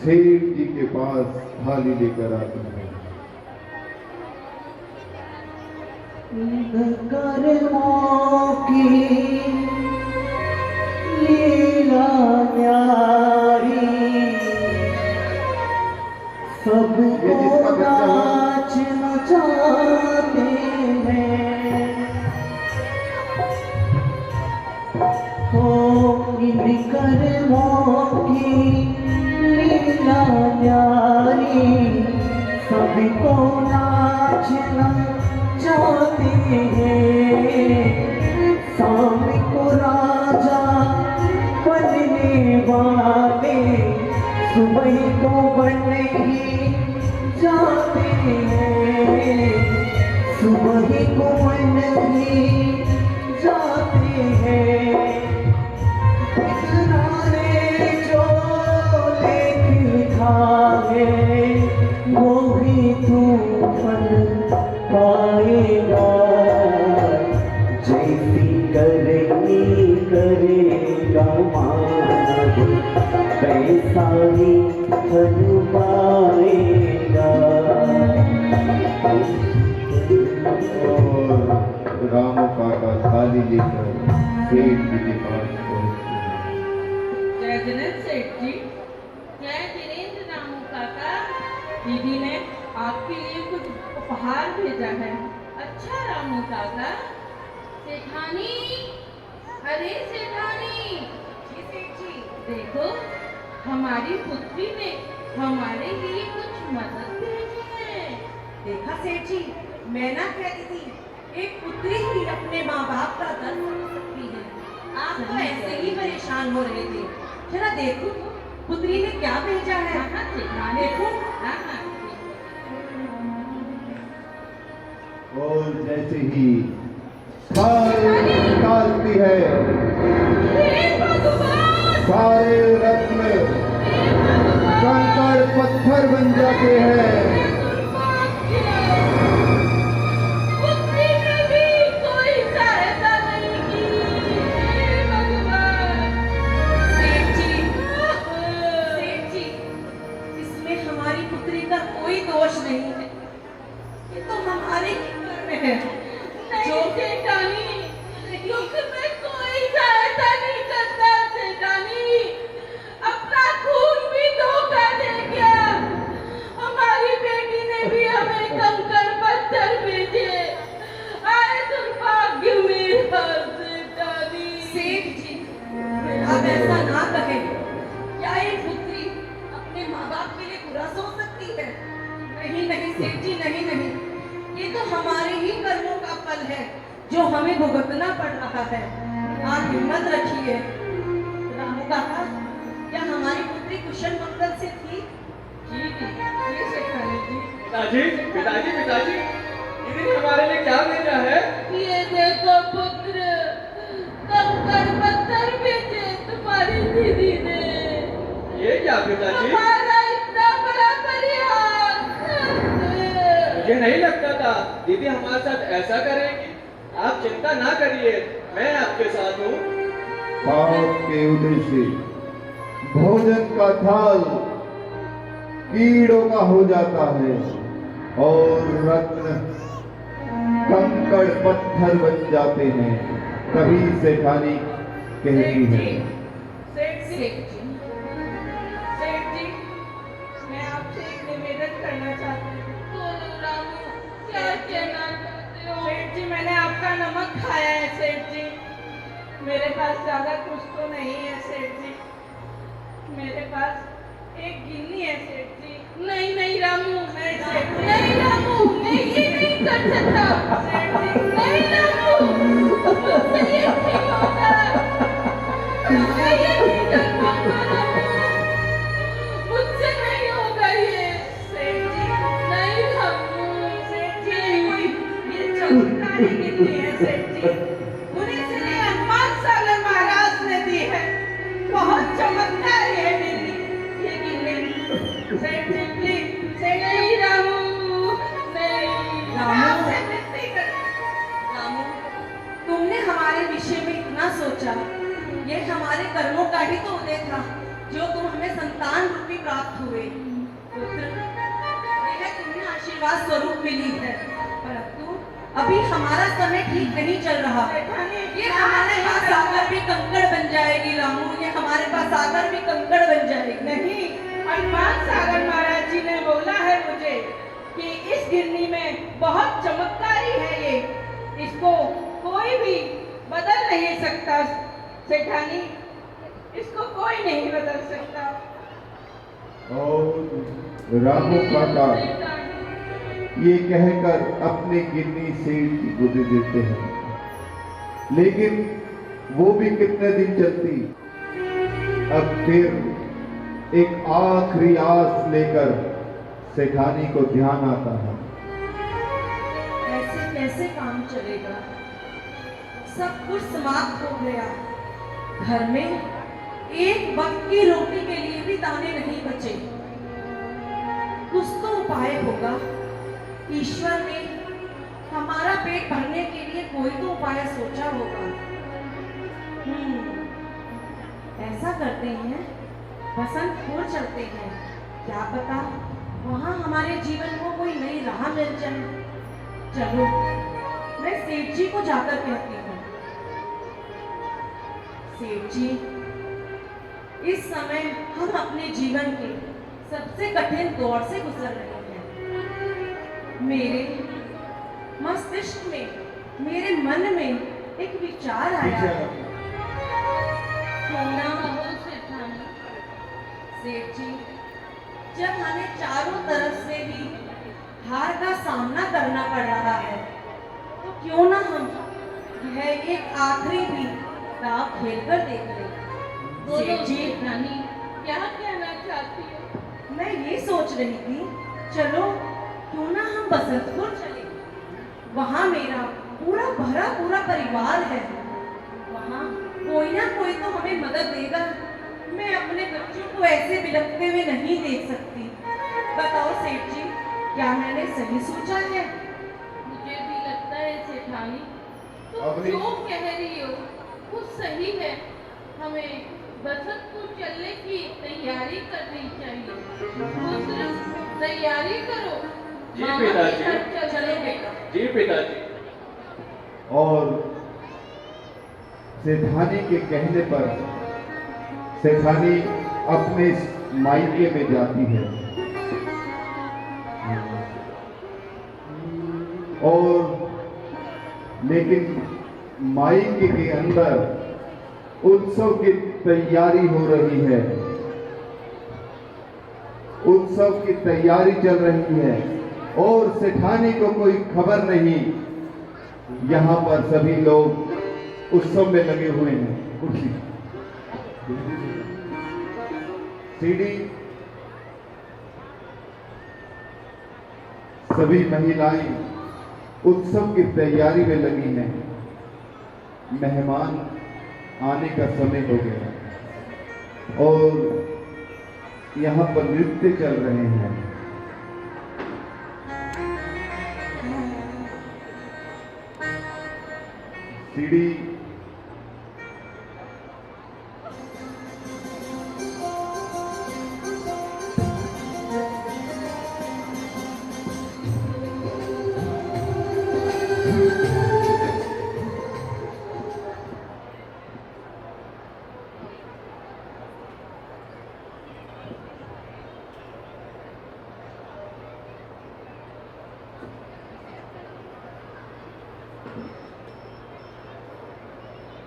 सेठ जी के पास थाली लेकर आते हैं। कर्मों की लीला न्यारी, सबको नाच नचाते हैं। हो इन कर्मों की लीला न्यारी, सबको नाचना चाहते हैं। स्वामी को राजा बनने वाले सुबह को बन ही जाते हैं। सुबह को बन ही जाते हैं। जो लेख लिखा है वो भी तू फल पाएगा। जैसी करनी करेगा मानव, वैसा ही फल पाएगा। और रामू काका थाली लेकर सेठ जी के पास पहुंचते हैं। जय जिनेंद्र सेठ जी। जय जिनेंद्र रामू काका। दीदी ने आपके लिए कुछ उपहार भेजा है। अच्छा रामू काका। सेठानी, अरे सेठानी। जी सेठ जी। देखो, हमारी पुत्री ने हमारे लिए कुछ मदद भेजी है। देखा सेठ जी, मैं ना कहती थी एक पुत्री ही अपने माँ बाप का दर्द समझ सकती है। आप तो ऐसे ही परेशान हो रहे थे। जरा देखो तो पुत्री ने क्या भेजा है। देखो। और जैसे ही थाल निकालती है सारे रत्न कंकड़ पत्थर बन जाते हैं। पुत्री ने भी कोई सहायता नहीं की। हे भगवान। सेठ जी, इसमें हमारी पुत्री का कोई दोष नहीं है। पल है जो हमें भुगतना पड़ रहा है। आप हिम्मत रखिए। रामू काका, क्या हमारी पुत्री कुशल मंगल से थी? जी शेखानी जी। पिताजी पिताजी पिताजी, दीदी ने हमारे लिए क्या भेजा है? ये देखो पुत्र, कंकड़ पत्थर भेजे तुम्हारी दीदी ने। ये क्या पिताजी? हमारा इतना बड़ा परिवार। मुझे नहीं लगता था दीदी हमारे साथ ऐसा करेगी। आप चिंता ना करिए, मैं आपके साथ हूँ। पाप के उदय से भोजन का थाल कीड़ों का हो जाता है और रत्न कंकड़ पत्थर बन जाते हैं। तभी सेठानी कहती है, सेठ जी, मैं आपसे एक निवेदन करना चाहती हूँ। बोलो रामू, क्या कहना चाहते हो? सेठ जी, मैंने आपका नमक खाया है सेठ जी। मेरे पास ज्यादा कुछ तो नहीं है सेठ जी। मेरे पास एक गिन्नी है सेठ जी। नहीं नहीं रामू, नहीं सेठ जी। नहीं रामू, मैं ये नहीं कर सकता। सेठ जी, नहीं रामू, मुझसे ये नहीं होगा। मैं ये नहीं कर पाऊंगा रामू, मुझसे नहीं होगा ये। सेठ जी, नहीं रामू, सेठ जी, ये चमत्कारी गिन्नी है सेठ जी। उन्हीं से ये हनुमान सागर महाराज ने दी है। बहुत चमत्कारी है गिन्नी, ये गिन्नी। सेठ जी प्लीज, सेठ जी। नहीं रामू, नहीं। मैं आपसे विनती करती हूँ। रामू, तुमने हमारे विषय में इतना सोचा, ये हमारे कर्मों का ही तो उदय था जो तुम हमें संतान रूपी प्राप्त हुए। पुत्र, यह तुम्हें आशीर्वाद स्वरूप मिली है, परंतु अभी हमारा समय ठीक नहीं चल रहा। ये हमारे पास आकर भी कंकड़ बन जाएगी रामू, ये हमारे पास आकर भी कंकड़ बन जाएगी। नहीं, हनुमान सागर महाराज जी ने बोला है मुझे कि इस गिन्नी में बहुत चमत्कारी है ये, इसको कोई भी बदल नहीं सकता। सेठानी, इसको कोई नहीं बदल सकता। और रामू काका ये कहकर अपनी गिन्नी सेठ की को दे देते हैं, लेकिन वो भी कितने दिन चलती। अब फिर एक आखिरी आस लेकर सेठानी को ध्यान आता है, ऐसे कैसे काम चलेगा? सब कुछ समाप्त हो गया। घर में एक वक्त की रोटी के लिए भी दाने नहीं बचे। कुछ तो उपाय होगा। ईश्वर ने हमारा पेट भरने के लिए कोई तो उपाय सोचा होगा। ऐसा करते हैं, बसंतपुर चलते हैं। क्या पता वहां हमारे जीवन को कोई नई राह मिल जाए। चलो, मैं सेठ जी को जाकर कहती हूँ। सेठ जी, इस समय हम अपने जीवन के सबसे कठिन दौर से गुजर रहे हैं। मेरे मस्तिष्क में, मेरे मन में एक विचार आया है। क्यों ना हो सेठानी? सेठ जी, जब हमें चारों तरफ से भी हार का सामना करना पड़ रहा है, तो क्यों ना हम यह एक आखिरी भी दाव खेलकर देख लें। सेठ जी, रानी, क्या कहना चाहती हो? मैं ये सोच रही थी, चलो क्यों ना हम बसंतपुर चले। वहाँ मेरा पूरा परिवार है। वहाँ कोई ना कोई तो हमें मदद देगा। मैं अपने बच्चों को ऐसे बिलखते हुए नहीं देख सकती। बताओ सेठ जी, क्या मैंने सही सोचा है? मुझे भी लगता है सेठानी, तुम अबली- जो कह रही हो वो सही है। हमें बसंतपुर चलने की तैयारी करनी चाहिए। पुत्र, तैयारी करो। जी मामा पिताजी। के घर चलो बेटा। जी पिताजी। और सेठानी के कहने पर सेठानी अपने मायके में जाती है और लेकिन मायके के अंदर उत्सव की तैयारी हो रही है। उत्सव की तैयारी चल रही है और सेठानी को कोई खबर नहीं यहाँ पर सभी लोग उत्सव में लगे हुए हैं। कुर्सी सीढ़ी, सभी महिलाएं उत्सव की तैयारी में लगी हैं। मेहमान आने का समय हो गया और यहाँ पर नृत्य चल रहे हैं। सीढ़ी,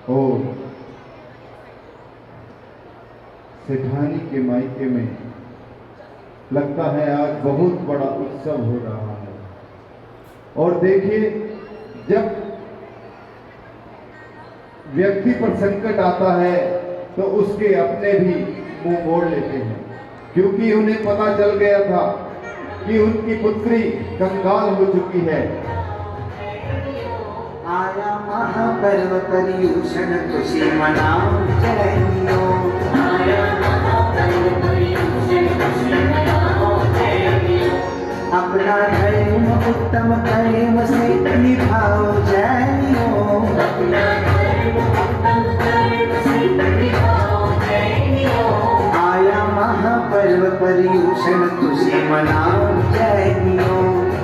और सेठानी के मायके में लगता है आज बहुत बड़ा उत्सव हो रहा है। और देखिए, जब व्यक्ति पर संकट आता है तो उसके अपने भी मुंह मोड़ लेते हैं, क्योंकि उन्हें पता चल गया था कि उनकी पुत्री कंगाल हो चुकी है। आया महापर्व पर्यूषण खुशी मनाओ जैनियो। आया महापर्व पर्यूषण खुशी मनाओ जैनियो। अपना धर्म उत्तम प्रेम से निभाओ जैनियो। अपना धर्म उत्तम प्रेम से निभाओ जैनियो। आया महापर्व पर्यूषण खुशी मनाओ जैनियो।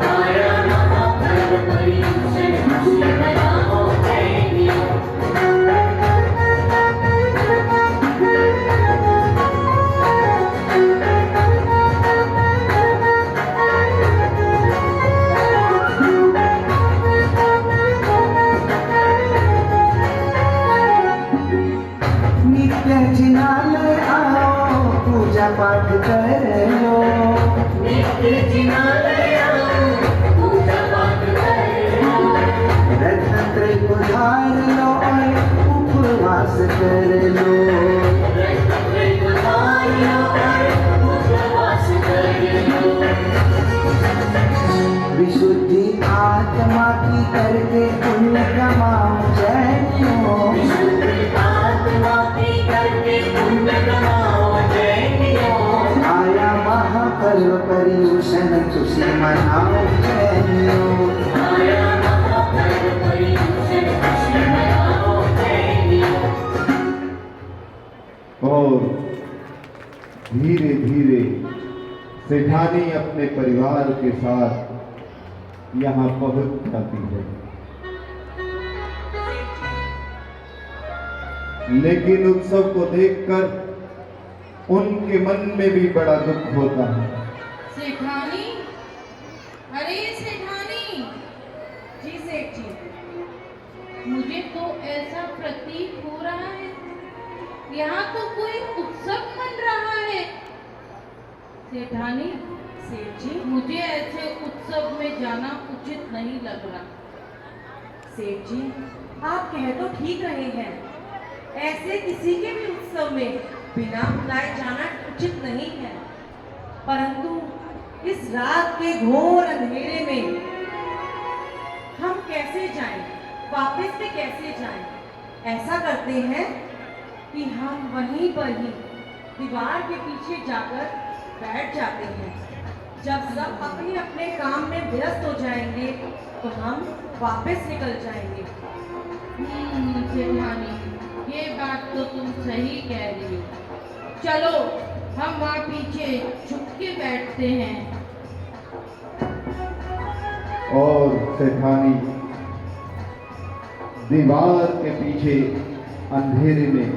आया महापर्व पर्यूषण खुशी मनाओ जैनियो। नित्य जिनालय आओ, पूजा पाठ कर लो। नित्य जिनालय आओ, पूजा पाठ कर लो। रत्न त्रय उधार लो और उपवास कर लो। रत्न त्रय उधार लो और उपवास कर लो। विशुद्धि आत्मा की करके पुण्य कमाओ जैनियो। विशुद्धि आत्मा की करके पुण्य कमाओ जैनियो। आया महापर्व पर्यूषण खुशी मनाओ जैनियो। आया महापर्व पर्यूषण खुशी मनाओ जैनियो। और धीरे धीरे सेठानी अपने परिवार के साथ यहाँ पहुंच जाती है, लेकिन उत्सव को देखकर उनके मन में भी बड़ा दुख होता है। सेठानी, अरे सेठानी। जी सेठ जी। मुझे तो ऐसा प्रतीत हो रहा है यहाँ तो कोई उत्सव मन रहा है। सेठानी, सेठ जी। मुझे ऐसे उत्सव में जाना उचित नहीं लग रहा। सेठ जी, आप कह तो ठीक रहे हैं, ऐसे किसी के भी उत्सव में बिना बुलाए जाना उचित नहीं है, परंतु इस रात के घोर अंधेरे में हम कैसे जाएं, वापस में कैसे जाएं? ऐसा करते हैं कि हम वहीं पर ही दीवार के पीछे जाकर बैठ जाते हैं। जब सब अपने अपने काम में व्यस्त हो जाएंगे तो हम वापस निकल जाएंगे। सेठानी, ये बात तो तुम सही कह रही हो। चलो हम वहाँ पीछे छुप के बैठते हैं। और सेठानी दीवार के पीछे अंधेरे में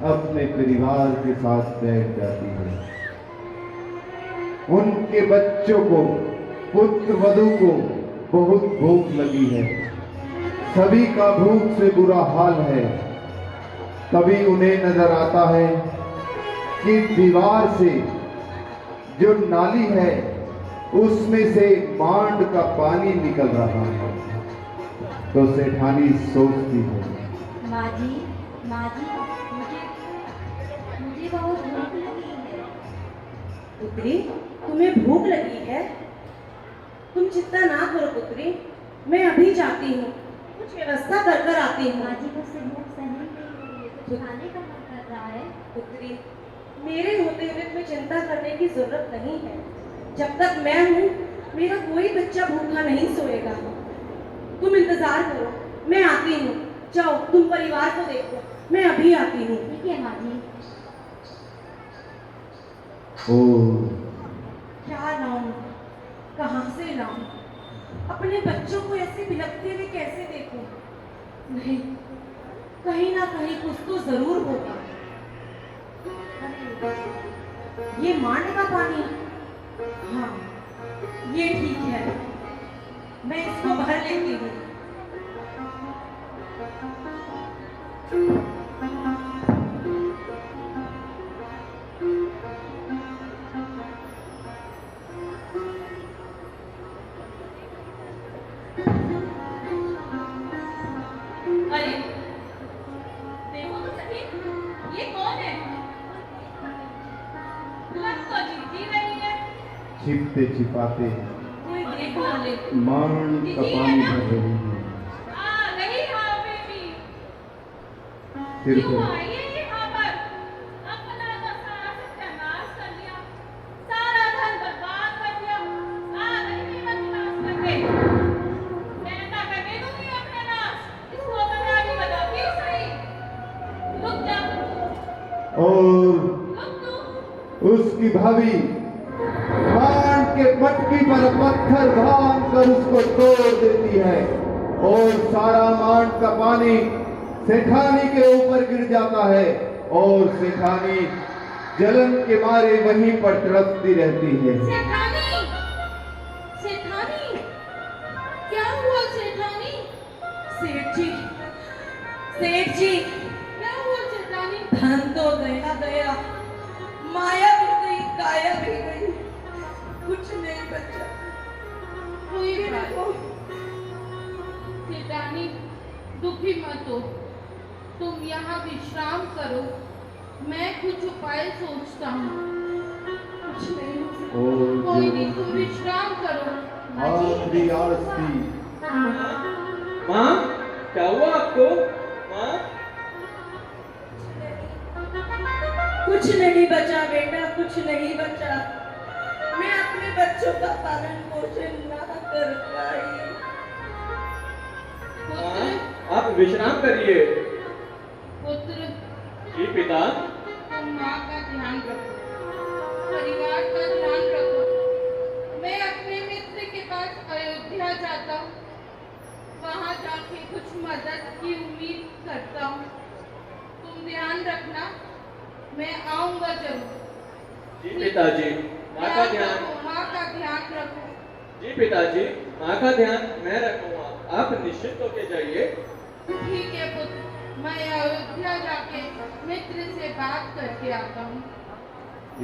अपने परिवार के साथ बैठ जाती है। उनके बच्चों को, पुत्र वधू को बहुत भूख लगी है। सभी का भूख से बुरा हाल है। तभी उन्हें नजर आता है कि दीवार से जो नाली है उसमें से मांड का पानी निकल रहा है। तो सेठानी सोचती है, माँ जी मुझे मुझे बहुत भूख लगी है। पुत्री, तुम्हें भूख लगी है? तुम चिंता ना करो पुत्री, मैं अभी जाती हूँ, कुछ व्यवस्था कर कर आती हूँ। माँ जी मुझसे भूख सहन नहीं हो रही है, कुछ खाने का मन कर रहा है। पुत्री, मेरे होते हुए तुम्हें चिंता करने की जरूरत नहीं है। जब तक मैं हूँ, मेरा कोई बच्चा भूखा नहीं सोएगा। तुम इंतजार करो, मैं आती हूँ। जाओ, तुम परिवार को देखो, मैं अभी आती हूँ। ठीक है माँ जी। ओ क्या लाऊं, कहाँ से लाऊं? अपने बच्चों को ऐसे बिलखते हुए कैसे देखूं? नहीं, कहीं ना कहीं कुछ तो जरूर होगा। ये मांड का पानी, हाँ ये ठीक है, मैं इसको भर लेती हूँ। अरे देखो तो सही, ये कौन है? लग तो जीती रही है। छिपते छिपाते कोई देख ना ले। मांड का पानी भर रही है। आ गई हाँ बेबी। फिर क्यों तो आई है यहाँ पर? अपना तो सारा सत्यानाश कर लिया, सारा धन बर्बाद कर दिया। आ गई कीमत नाश करके। मैं ना करने दूंगी अपना नाश। इसको तो मैं अभी बताती हूँ सही। रुक जा, और रुक तू। उसकी भाभी मांड के मटकी पर पत्थर भांग कर उसको तोड़ देती है और सारा मांड का पानी सेठानी के ऊपर गिर जाता है और सेठानी जलन के मारे वहीं पर तड़पती रहती है। सेठानी, सेठानी, क्या हुआ सेठानी? सेठ जी, सेठ जी, क्या हुआ सेठानी? धन तो गया गया, माया भी गई, काया भी गई, कुछ नहीं बचा। कोई बात सेठानी, दुखी मत हो, तुम यहाँ विश्राम करो, मैं कुछ उपाय सोचता हूँ। कुछ नहीं हो सकता। और कोई नहीं, तुम विश्राम करो। आखिरी आरती माँ, क्या हुआ आपको? माँ, कुछ नहीं बचा बेटा, कुछ नहीं बचा। मैं अपने बच्चों का पालन पोषण ना कर पाई। माँ, आप विश्राम करिए। पुत्र, जी पिता। तुम माँ का ध्यान रखो, परिवार का ध्यान रखो। मैं अपने मित्र के पास अयोध्या जाता हूँ, वहाँ जाके कुछ मदद की उम्मीद करता हूँ। तुम ध्यान रखना, मैं आऊँगा जरूर। जी पिताजी, माँ का ध्यान। माँ का ध्यान रखो। जी पिताजी, माँ का ध्यान मैं रखूंगा। आप निश्चित होके जाइए। ठीक है पुत्र, मैं अयोध्या जाके मित्र से बात करके आता हूँ।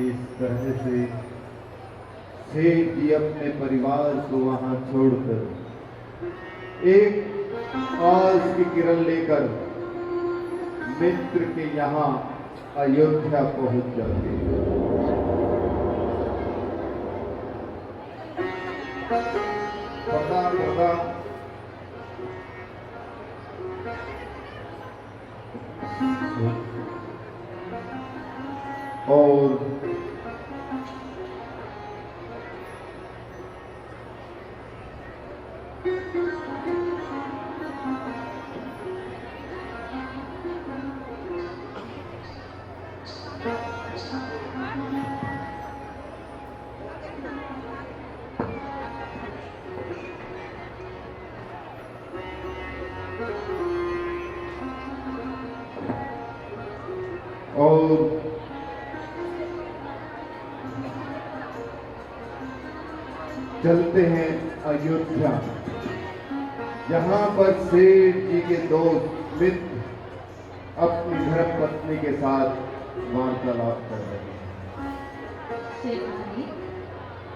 इस तरह से सेठ जी अपने परिवार को वहां छोड़कर एक आस की किरण लेकर मित्र के यहाँ अयोध्या पहुंच जाते हैं। पता और चलते हैं अयोध्या, जहां पर सेठ जी के दोस्त मित्र अपनी धर्म पत्नी के साथ वार्तालाप कर रहे हैं। सेठानी,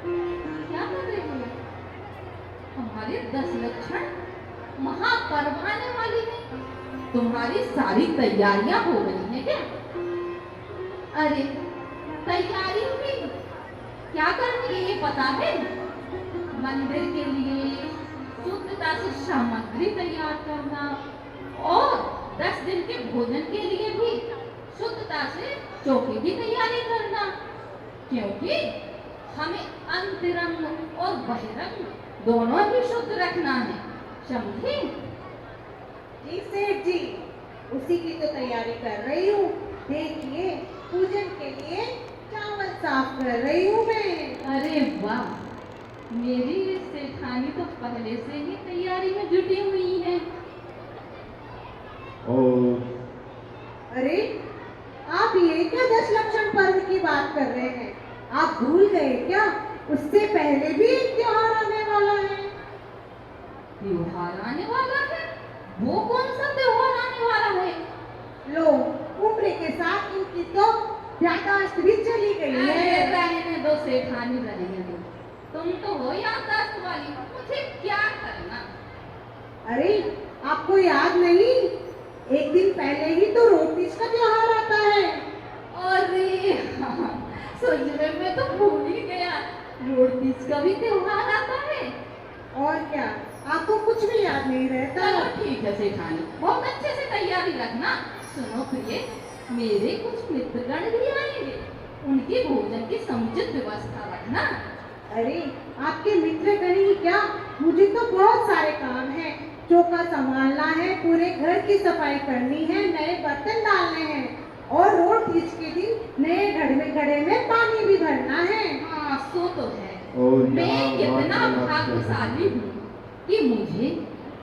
क्या कर रही हो? हमारे 10 लक्षण महापर्व आने वाली है। तुम्हारी सारी तैयारियां हो गई हैं क्या? अरे तैयारी भी क्या करनी है ये पता है? मंदिर के लिए शुद्धता से सामग्री तैयार करना और 10 दिन के भोजन के लिए भी शुद्धता से चौके की तैयारी करना, क्योंकि हमें अंतरंग और बहिरंग दोनों ही शुद्ध रखना है, समझे? जी सेठ जी, उसी की तो तैयारी कर रही हूँ। देखिए, पूजन के लिए चावल साफ कर रही हूँ मैं। अरे वाह, मेरी सेठानी तो पहले से ही तैयारी में जुटी हुई है। और अरे, आप ये क्या दशलक्षण पर्व की बात कर रहे हैं? आप भूल गए क्या? उससे पहले भी एक त्योहार आने वाला है। त्योहार आने वाला है? वो कौन सा त्योहार आने वाला है? लो, उम्र के साथ इनकी तो याददाश्त भी चली गई अरे है। रहने दो सेठानी, रहने दो। तुम तो हो याददाश्त वाली, मुझे क्या करना? अरे, आपको याद नहीं? एक दिन पहले ही तो रोटीज का त्योहार आता है। अरे हाँ, सोचने में तो भूल ही गया, रोटीज का भी त्योहार आता है। और क्या, आपको कुछ भी याद नहीं रहता? चलो ठीक है सेठानी, बहुत अच्छे से तैयारी रखना। सुनो प्रिय, मेरे कुछ मित्रगण भी आएंगे, उनके भोजन की समुचित व्यवस्था रखना। अरे, आपके मित्रगण ही क्या, मुझे तो बहुत सारे काम हैं। चौका संभालना है, पूरे घर की सफाई करनी है, नए बर्तन डालने हैं और रोड तीज के दिन नए घड़े में पानी भी भरना है। हाँ, सो तो है। और मैं यहाँ कितना बात भाग्यशाली हूँ कि मुझे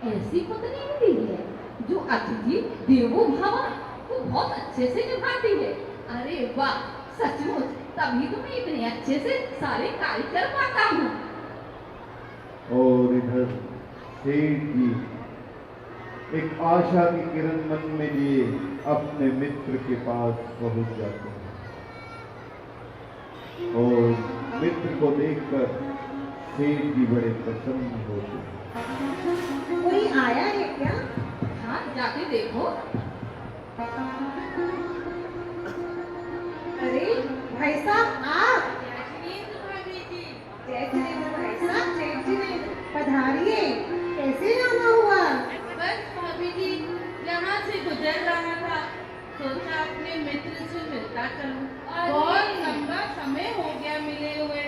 ऐसी पत्नी मिली है जो अतिथि देवो भव को बहुत अच्छे से निभाती है। अरे वाह, सचमुच तभी तो मैं इतने अच्छे से सारे कार्य कर पाता हूँ। और इधर सेठ जी एक आशा की किरण मन में लिए अपने मित्र के पास पहुंच जाते हैं और मित्र को देखकर सेठ जी बड़े प्रसन्न होते हैं। कोई आया है क्या? हाँ, जाके देखो। अरे भाई साहब, आप? जय जिनेंद्र भाई साहब, जय जिनेंद्र, पधारिए। कैसे आना हुआ? बस भाभी जी, यहाँ से गुजर रहा था, सोचा अपने मित्र से मिलता चलूं। बहुत लंबा समय हो गया मिले हुए।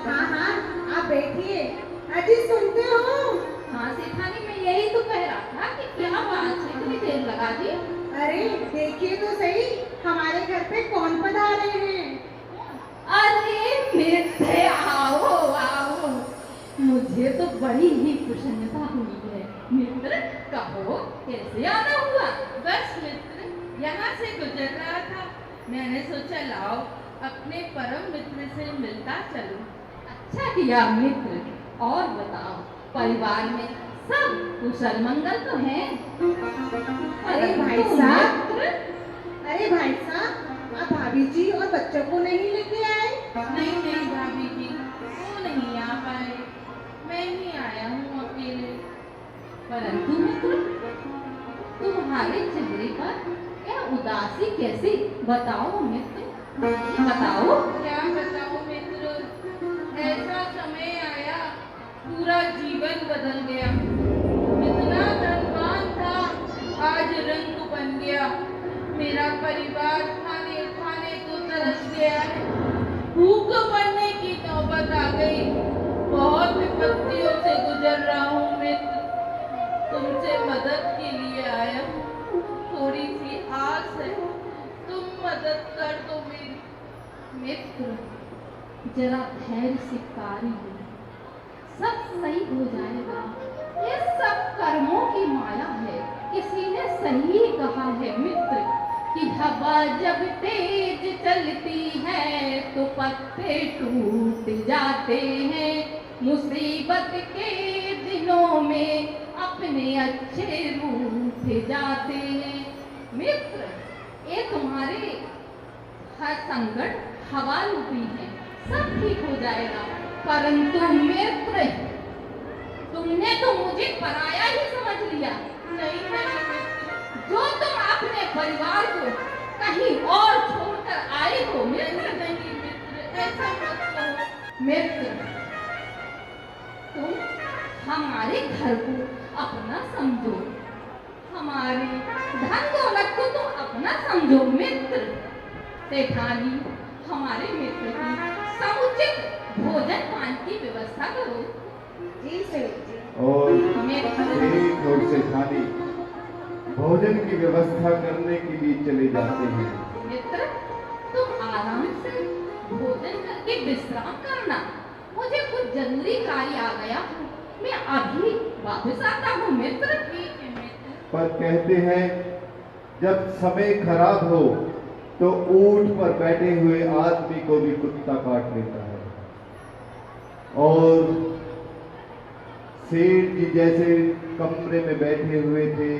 हाँ हाँ, आप बैठिए। अजी सुनते हो? हाँ सेठानी, मैं यही तो कह रहा था कि क्या बात है, इतनी देर लगा दी। अरे देखिए तो सही, हमारे घर पे कौन पधारे हैं। अरे मित्र, आओ आओ, मुझे तो बड़ी ही प्रसन्नता हुई है। मित्र कहो, कैसे आना हुआ? बस मित्र, यहाँ से गुजर रहा था, मैंने सोचा लाओ अपने परम मित्र से मिलता चलूं। अच्छा किया मित्र। और बताओ, परिवार में सब कुशल मंगल तो हैं? अरे भाई साहब, अरे भाई साहब, आप भाभी जी और बच्चों को नहीं लेके आए? नहीं नहीं भाभी जी, वो नहीं आ पाए, मैं ही आया हूँ अकेले। परंतु मित्र, तुम्हारे चेहरे पर यह उदासी कैसी? बताओ मित्र, बताओ। क्या बताऊं मित्र, ऐसा समय आया, पूरा जीवन बदल गया। इतना धनवान था, आज रंग बन गया। मेरा परिवार खाने खाने को तरस गया है, भूख मरने की नौबत आ गई। बहुत विपत्तियों से गुजर रहा हूँ मित्र, तुमसे मदद के लिए आया हूँ। थोड़ी सी आस है, तुम मदद कर दो मेरी। मित्र, जरा धैर्य से कार्य लो, सब सही हो जाएगा। ये सब कर्मों की माया है। किसी ने सही कहा है मित्र कि हवा जब तेज चलती है तो पत्ते टूट जाते हैं। मुसीबत के दिनों में अपने अच्छे रूठ जाते हैं। मित्र, ये तुम्हारे हर संकट हवा रूपी है, सब ठीक हो जाएगा। परंतु मित्र, तुमने तो मुझे पराया ही समझ लिया। नहीं नहीं मित्र, जो तुम अपने परिवार को कहीं और छोड़कर आए हो मित्र। नहीं मित्र, ऐसा मत कहो। मित्र, तुम हमारे घर को अपना समझो, हमारे धन दौलत को तुम अपना समझो मित्र। सेठानी, हमारे मित्र की समुचित भोजन पान की व्यवस्था करो। जी सेठ जी। और मित्र, एक और सेठानी भोजन की व्यवस्था करने के लिए चले जाते हैं। मित्र, तुम आराम से भोजन करके विश्राम करना। मुझे कुछ जरूरी कार्य आ गया, मैं अभी वापस आता हूँ मित्र। ठीक है मित्र। पर कहते हैं जब समय खराब हो तो ऊंट पर बैठे हुए आदमी को भी कुत्ता काट लेता है। और सेठ जी जैसे कमरे में बैठे हुए थे,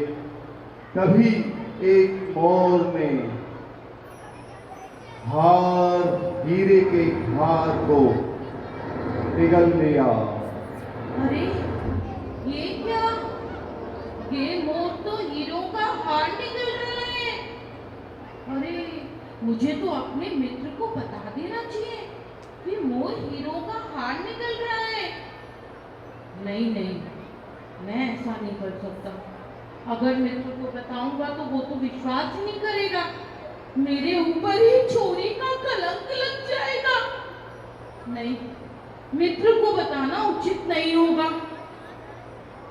तभी एक मोर ने हीरे के हार को निगल लिया। अरे ये क्या, ये मोर तो हीरो का हार निकल रहा है। अरे मुझे तो अपने मित्र को बता देना चाहिए कि मोर हीरो का हार निकल रहा है। नहीं नहीं, मैं ऐसा नहीं कर सकता। अगर मित्र को बताऊंगा तो वो तो विश्वास ही नहीं करेगा, मेरे ऊपर ही चोरी का कलंक लग जाएगा। नहीं, मित्र को बताना उचित नहीं होगा।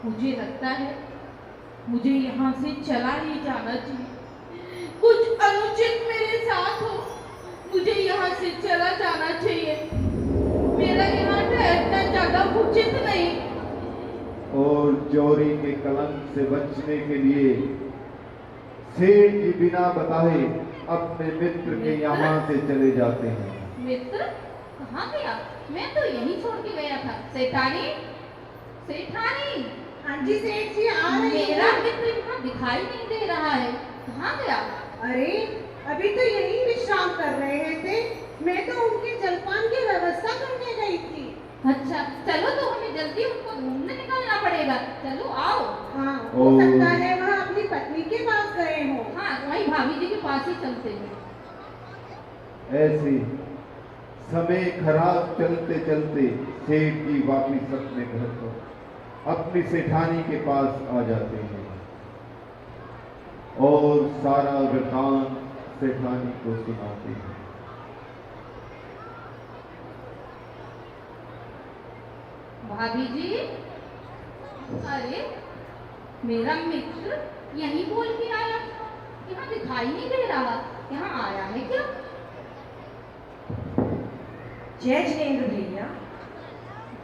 मुझे लगता है मुझे यहाँ से चला ही जाना चाहिए। कुछ अनुचित मेरे साथ हो, मुझे यहाँ से चला जाना चाहिए। मेरा यहाँ ठहरना ज्यादा उचित नहीं। और चोरी के कलंक से बचने के लिए सेठ जी बिना बताए अपने मित्र के यहाँ से चले जाते हैं। मित्र कहाँ गया? मैं तो यहीं छोड़ के गया था। सेठानी, सेठानी, हाँ जी सेठ जी, आ रही हूँ। मेरा मित्र यहाँ दिखाई नहीं दे रहा है, कहाँ गया? अरे अभी तो यही विश्राम कर रहे थे, मैं तो उनके जलपान की व्यवस्था करने गई थी। अच्छा चलो, तो हमें जल्दी उनको ढूंढने निकलना पड़ेगा। चलो आओ। हाँ, हो सकता है वह अपनी पत्नी के पास गए हो। हाँ, वही भाभी जी के पास ही चलते हैं। ऐसे समय खराब चलते चलते सेठ जी वापिस अपने घर पर अपनी सेठानी के पास आ जाते हैं और सारा वृतांत सेठानी को सुनाते हैं। भाभी जी, अरे मेरा मित्र यहीं बोल के आया था, यहाँ दिखाई नहीं दे रहा, यहाँ आया है क्या? जय जिनेंद्र भैया।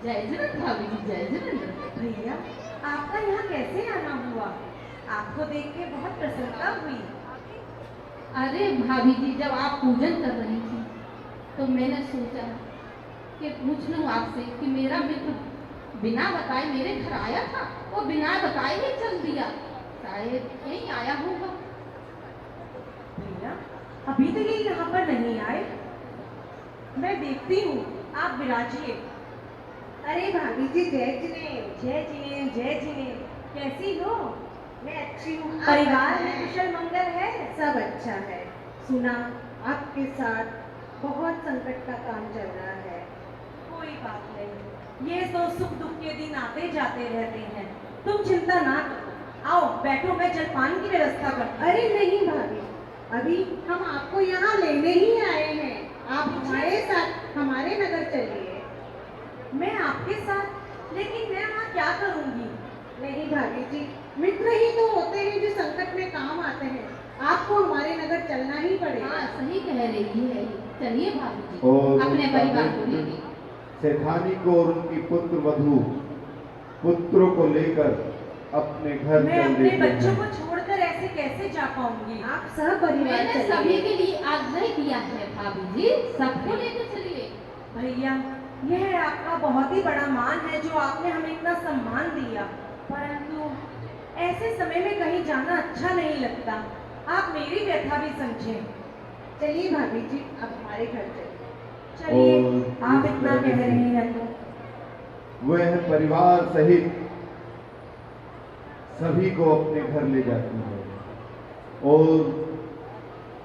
जय जिनेंद्र भाभी जी, जय जिनेंद्र। भैया आपका यहाँ कैसे आना हुआ? आपको देख के बहुत प्रसन्नता हुई। अरे भाभी जी, जब आप पूजन कर रही थी तो मैंने सोचा कि पूछ लूँ आपसे कि मेरा मित्र बिना बताए मेरे घर आया था, वो बिना बताए ही चल दिया, शायद यहीं आया होगा। भैया अभी तो ये यहाँ पर नहीं आए, मैं देखती हूँ, आप विराजिए। अरे भाभी जी, जय जिनेंद्र, जय जिनेंद्र, जय जिनेंद्र, कैसी हो? मैं अच्छी हूँ। परिवार में कुशल मंगल है? सब अच्छा है। सुना आपके साथ बहुत संकट का काम चल रहा है। कोई बात नहीं, ये तो सुख दुख के दिन आते जाते रहते हैं, तुम चिंता ना करो। आओ बैठो, मैं जलपान की व्यवस्था करती हूँ। अरे नहीं भाभी, अभी हम आपको यहाँ लेने ही आए हैं, आप हमारे साथ हमारे नगर चलिए। मैं आपके साथ? लेकिन मैं वहाँ क्या करूँगी? नहीं भाभी जी, मित्र ही तो होते हैं जो संकट में काम आते हैं, आपको हमारे नगर चलना ही पड़ेगा। हाँ सही कह रही है, चलिए भाभी जी, और अपने परिवार को लेके। सेठानी को और उनकी पुत्र वधू पुत्रों को लेकर अपने घर मैं चल अपने देते बच्चों हैं। को छोड़कर ऐसे कैसे जा पाऊंगी? आप सब परिवार मैंने सभी के लिए आग्रह किया है भाभी जी, सबको लेकर चलिए। भैया यह आपका बहुत ही बड़ा मान है जो आपने हमें इतना सम्मान दिया, परंतु ऐसे समय में कहीं जाना अच्छा नहीं लगता, आप मेरी व्यथा भी समझें। चलिए भाभी जी, अब हमारे घर चलिए। चलिए, आप इतना कह रहे हैं तो। वह परिवार सहित सभी को अपने घर ले जाती है और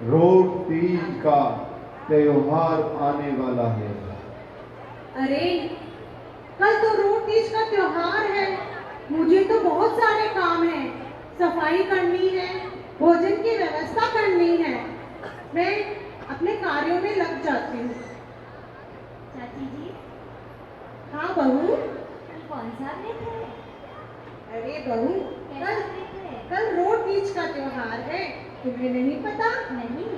रोड तीज का त्योहार आने वाला है। अरे कल तो रोड तीज का त्योहार है, मुझे तो बहुत सारे काम हैं, सफाई करनी है, भोजन की व्यवस्था करनी है, मैं अपने कार्यों में लग जाती हूँ। चाची जी, हाँ बहू। कल कौन सा व्रत है? अरे बहू, कैसा व्रत है? कल रोड तीज का त्योहार है, तुम्हें नहीं पता? नहीं।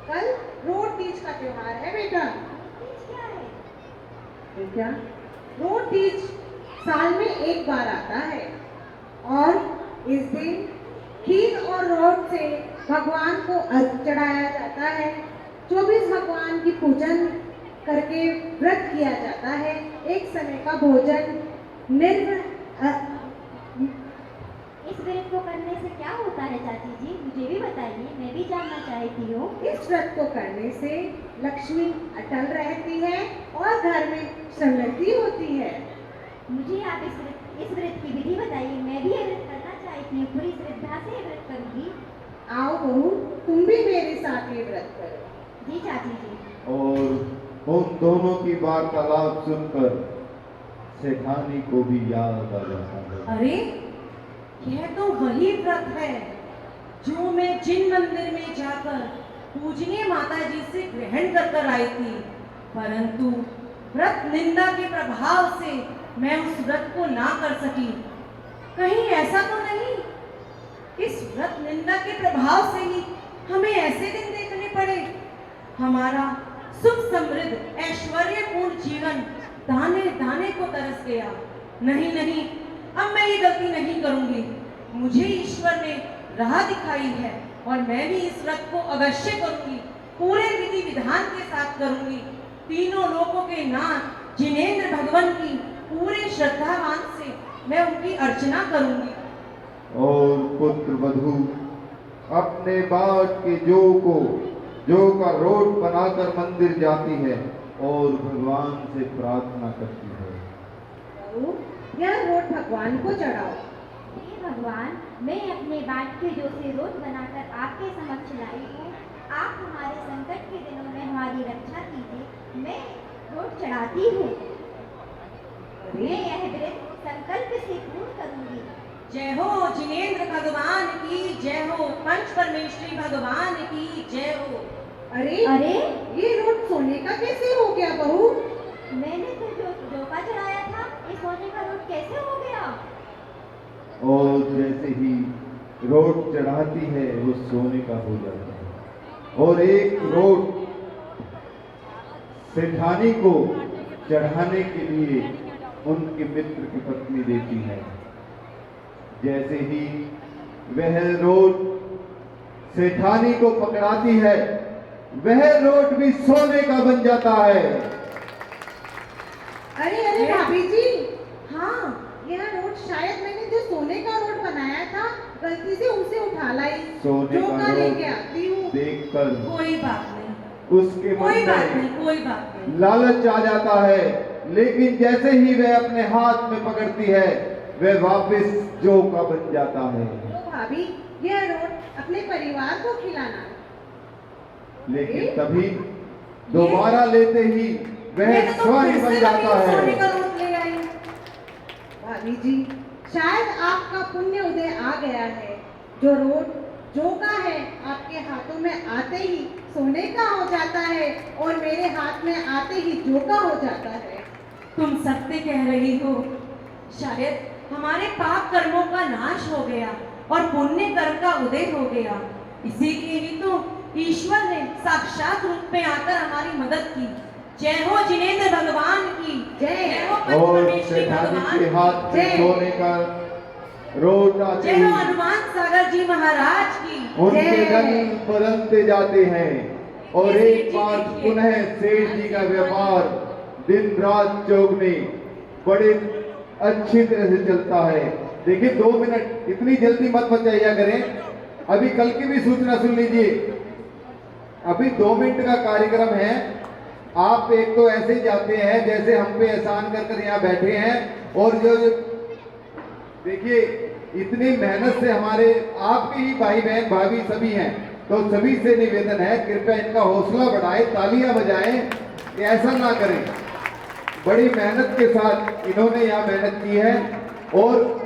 कल रोड तीज का त्योहार है बेटा। तीज क्या है? बेटा, रोड तीज साल में एक बार आता है और इस दिन खीर और रोट से भगवान को अर्घ चढ़ाया जाता है। 24 भगवान की पूजन करके व्रत किया जाता है। एक समय का भोजन इस व्रत को करने से क्या होता है चाची जी? मुझे भी बताइए, मैं भी जानना चाहती हूँ। इस व्रत को करने से लक्ष्मी अटल रहती है और घर में समृद्धि होती है। मुझे आप इस व्रत की विधि बताइए, मैं भी ये व्रत करना चाहती हूँ, पूरी श्रद्धा से ये व्रत करूँगी। आओ बहू, तुम भी मेरे साथ ये व्रत करो। जी चाची जी। और उन दोनों की वार्तालाप सुनकर सेठानी को भी याद आ जाता है। अरे यह तो वही व्रत है जो मैं जिन मंदिर में जाकर पूजनीय माता जी से ग्रहण कर आई थी, परंतु व्रत निंदा के प्रभाव से मैं उस व्रत को ना कर सकी। कहीं ऐसा तो नहीं इस व्रत निंदा के प्रभाव से ही हमें ऐसे दिन देखने पड़े? हमारा सुख समृद्ध ऐश्वर्यपूर्ण जीवन दाने दाने को तरस गया। नहीं नहीं, अब मैं ये गलती नहीं करूंगी। मुझे ईश्वर ने राह दिखाई है और मैं भी इस व्रत को अवश्य करूंगी, पूरे विधि विधान के साथ करूंगी। तीनों लोकों के नाथ जिनेंद्र भगवान की पूरे श्रद्धावान से मैं उनकी अर्चना करूंगी। और पुत्र वधू अपने बाट के जौ का रोट बनाकर मंदिर जाती है और भगवान से प्रार्थना करती है। बहू, यह रोट भगवान को चढ़ाओ। हे भगवान, मैं अपने बाट के जौ से रोट बनाकर आपके समक्ष लाई हूँ। आप हमारे संकट के दिनों में हमारी रक्षा कीजिए। मैं रोट चढ़ाती हूँ। मैं यह व्रत संकल्प से पूर्ण करूंगी। जय हो जिनेंद्र भगवान की जय हो, पंच परमेश्वरी भगवान की जय हो। अरे अरे ये रोट सोने का कैसे हो गया बहू? मैंने तो जौ का चढ़ाया था, ये सोने का रोट कैसे हो गया? और जैसे ही रोट चढ़ाती है वो सोने का हो जाता है। और एक रोट सेठानी को चढ़ाने के लिए उनके मित्र की पत्नी देती है। जैसे ही वह रोट सेठानी को पकड़ाती है, वह रोट भी सोने का बन जाता है। अरे अरे भाभी जी, हाँ यह रोट शायद मैंने जो सोने का रोट बनाया था गलती से उसे उठा लाई। सोने जो का लेके आती हूँ। रोट देखकर कोई बात नहीं, उसके कोई मन बात में नहीं, कोई बात नहीं। लालच आ जाता है, लेकिन जैसे ही वह अपने हाथ में पकड़ती है वह वापस जौ का बन जाता है। तो भाभी, यह रोट अपने परिवार को खिलाना। लेकिन तभी दोबारा लेते ही वह स्वर्ण बन जाता सोने का है। रोट ले आई। भाभी जी, शायद आपका पुण्य उदय आ गया है। जो रोट जो का है आपके हाथों में आते ही सोने का हो जाता है और मेरे हाथ में आते ही जो का हो जाता है। तुम सत्य कह रही हो। शायद हमारे पाप कर्मों का नाश हो गया और पुण्य कर्म का उदय हो गया। इसीलिए ही तो ईश्वर ने साक्षात रूप में आकर हमारी मदद की। जय हो जिनेंद्र भगवान की जय हो, पंच और परमेश्वरी सेठानी भगवान के हाथ में जय। सोने का रोट आते जय हो, ही हनुमान सागर जी महाराज की उनके जय। रंग बदलते जाते हैं और एक बार पुनः सेठ जी का व्यापार दिन रात चौगने बड़े अच्छी तरह से चलता है। देखिए 2 मिनट इतनी जल्दी मत बचाया करें, अभी कल की भी सूचना सुन लीजिए। अभी 2 मिनट का कार्यक्रम है। आप एक तो ऐसे जाते हैं जैसे हम पे एहसान कर कर यहाँ बैठे हैं और जो देखिए इतनी मेहनत से हमारे आपके ही भाई बहन भाभी सभी हैं, तो सभी से निवेदन है कृपया इनका हौसला बढ़ाएं, तालियां बजाएं, कि ऐसा ना करें। बड़ी मेहनत के साथ इन्होंने यहाँ मेहनत की है और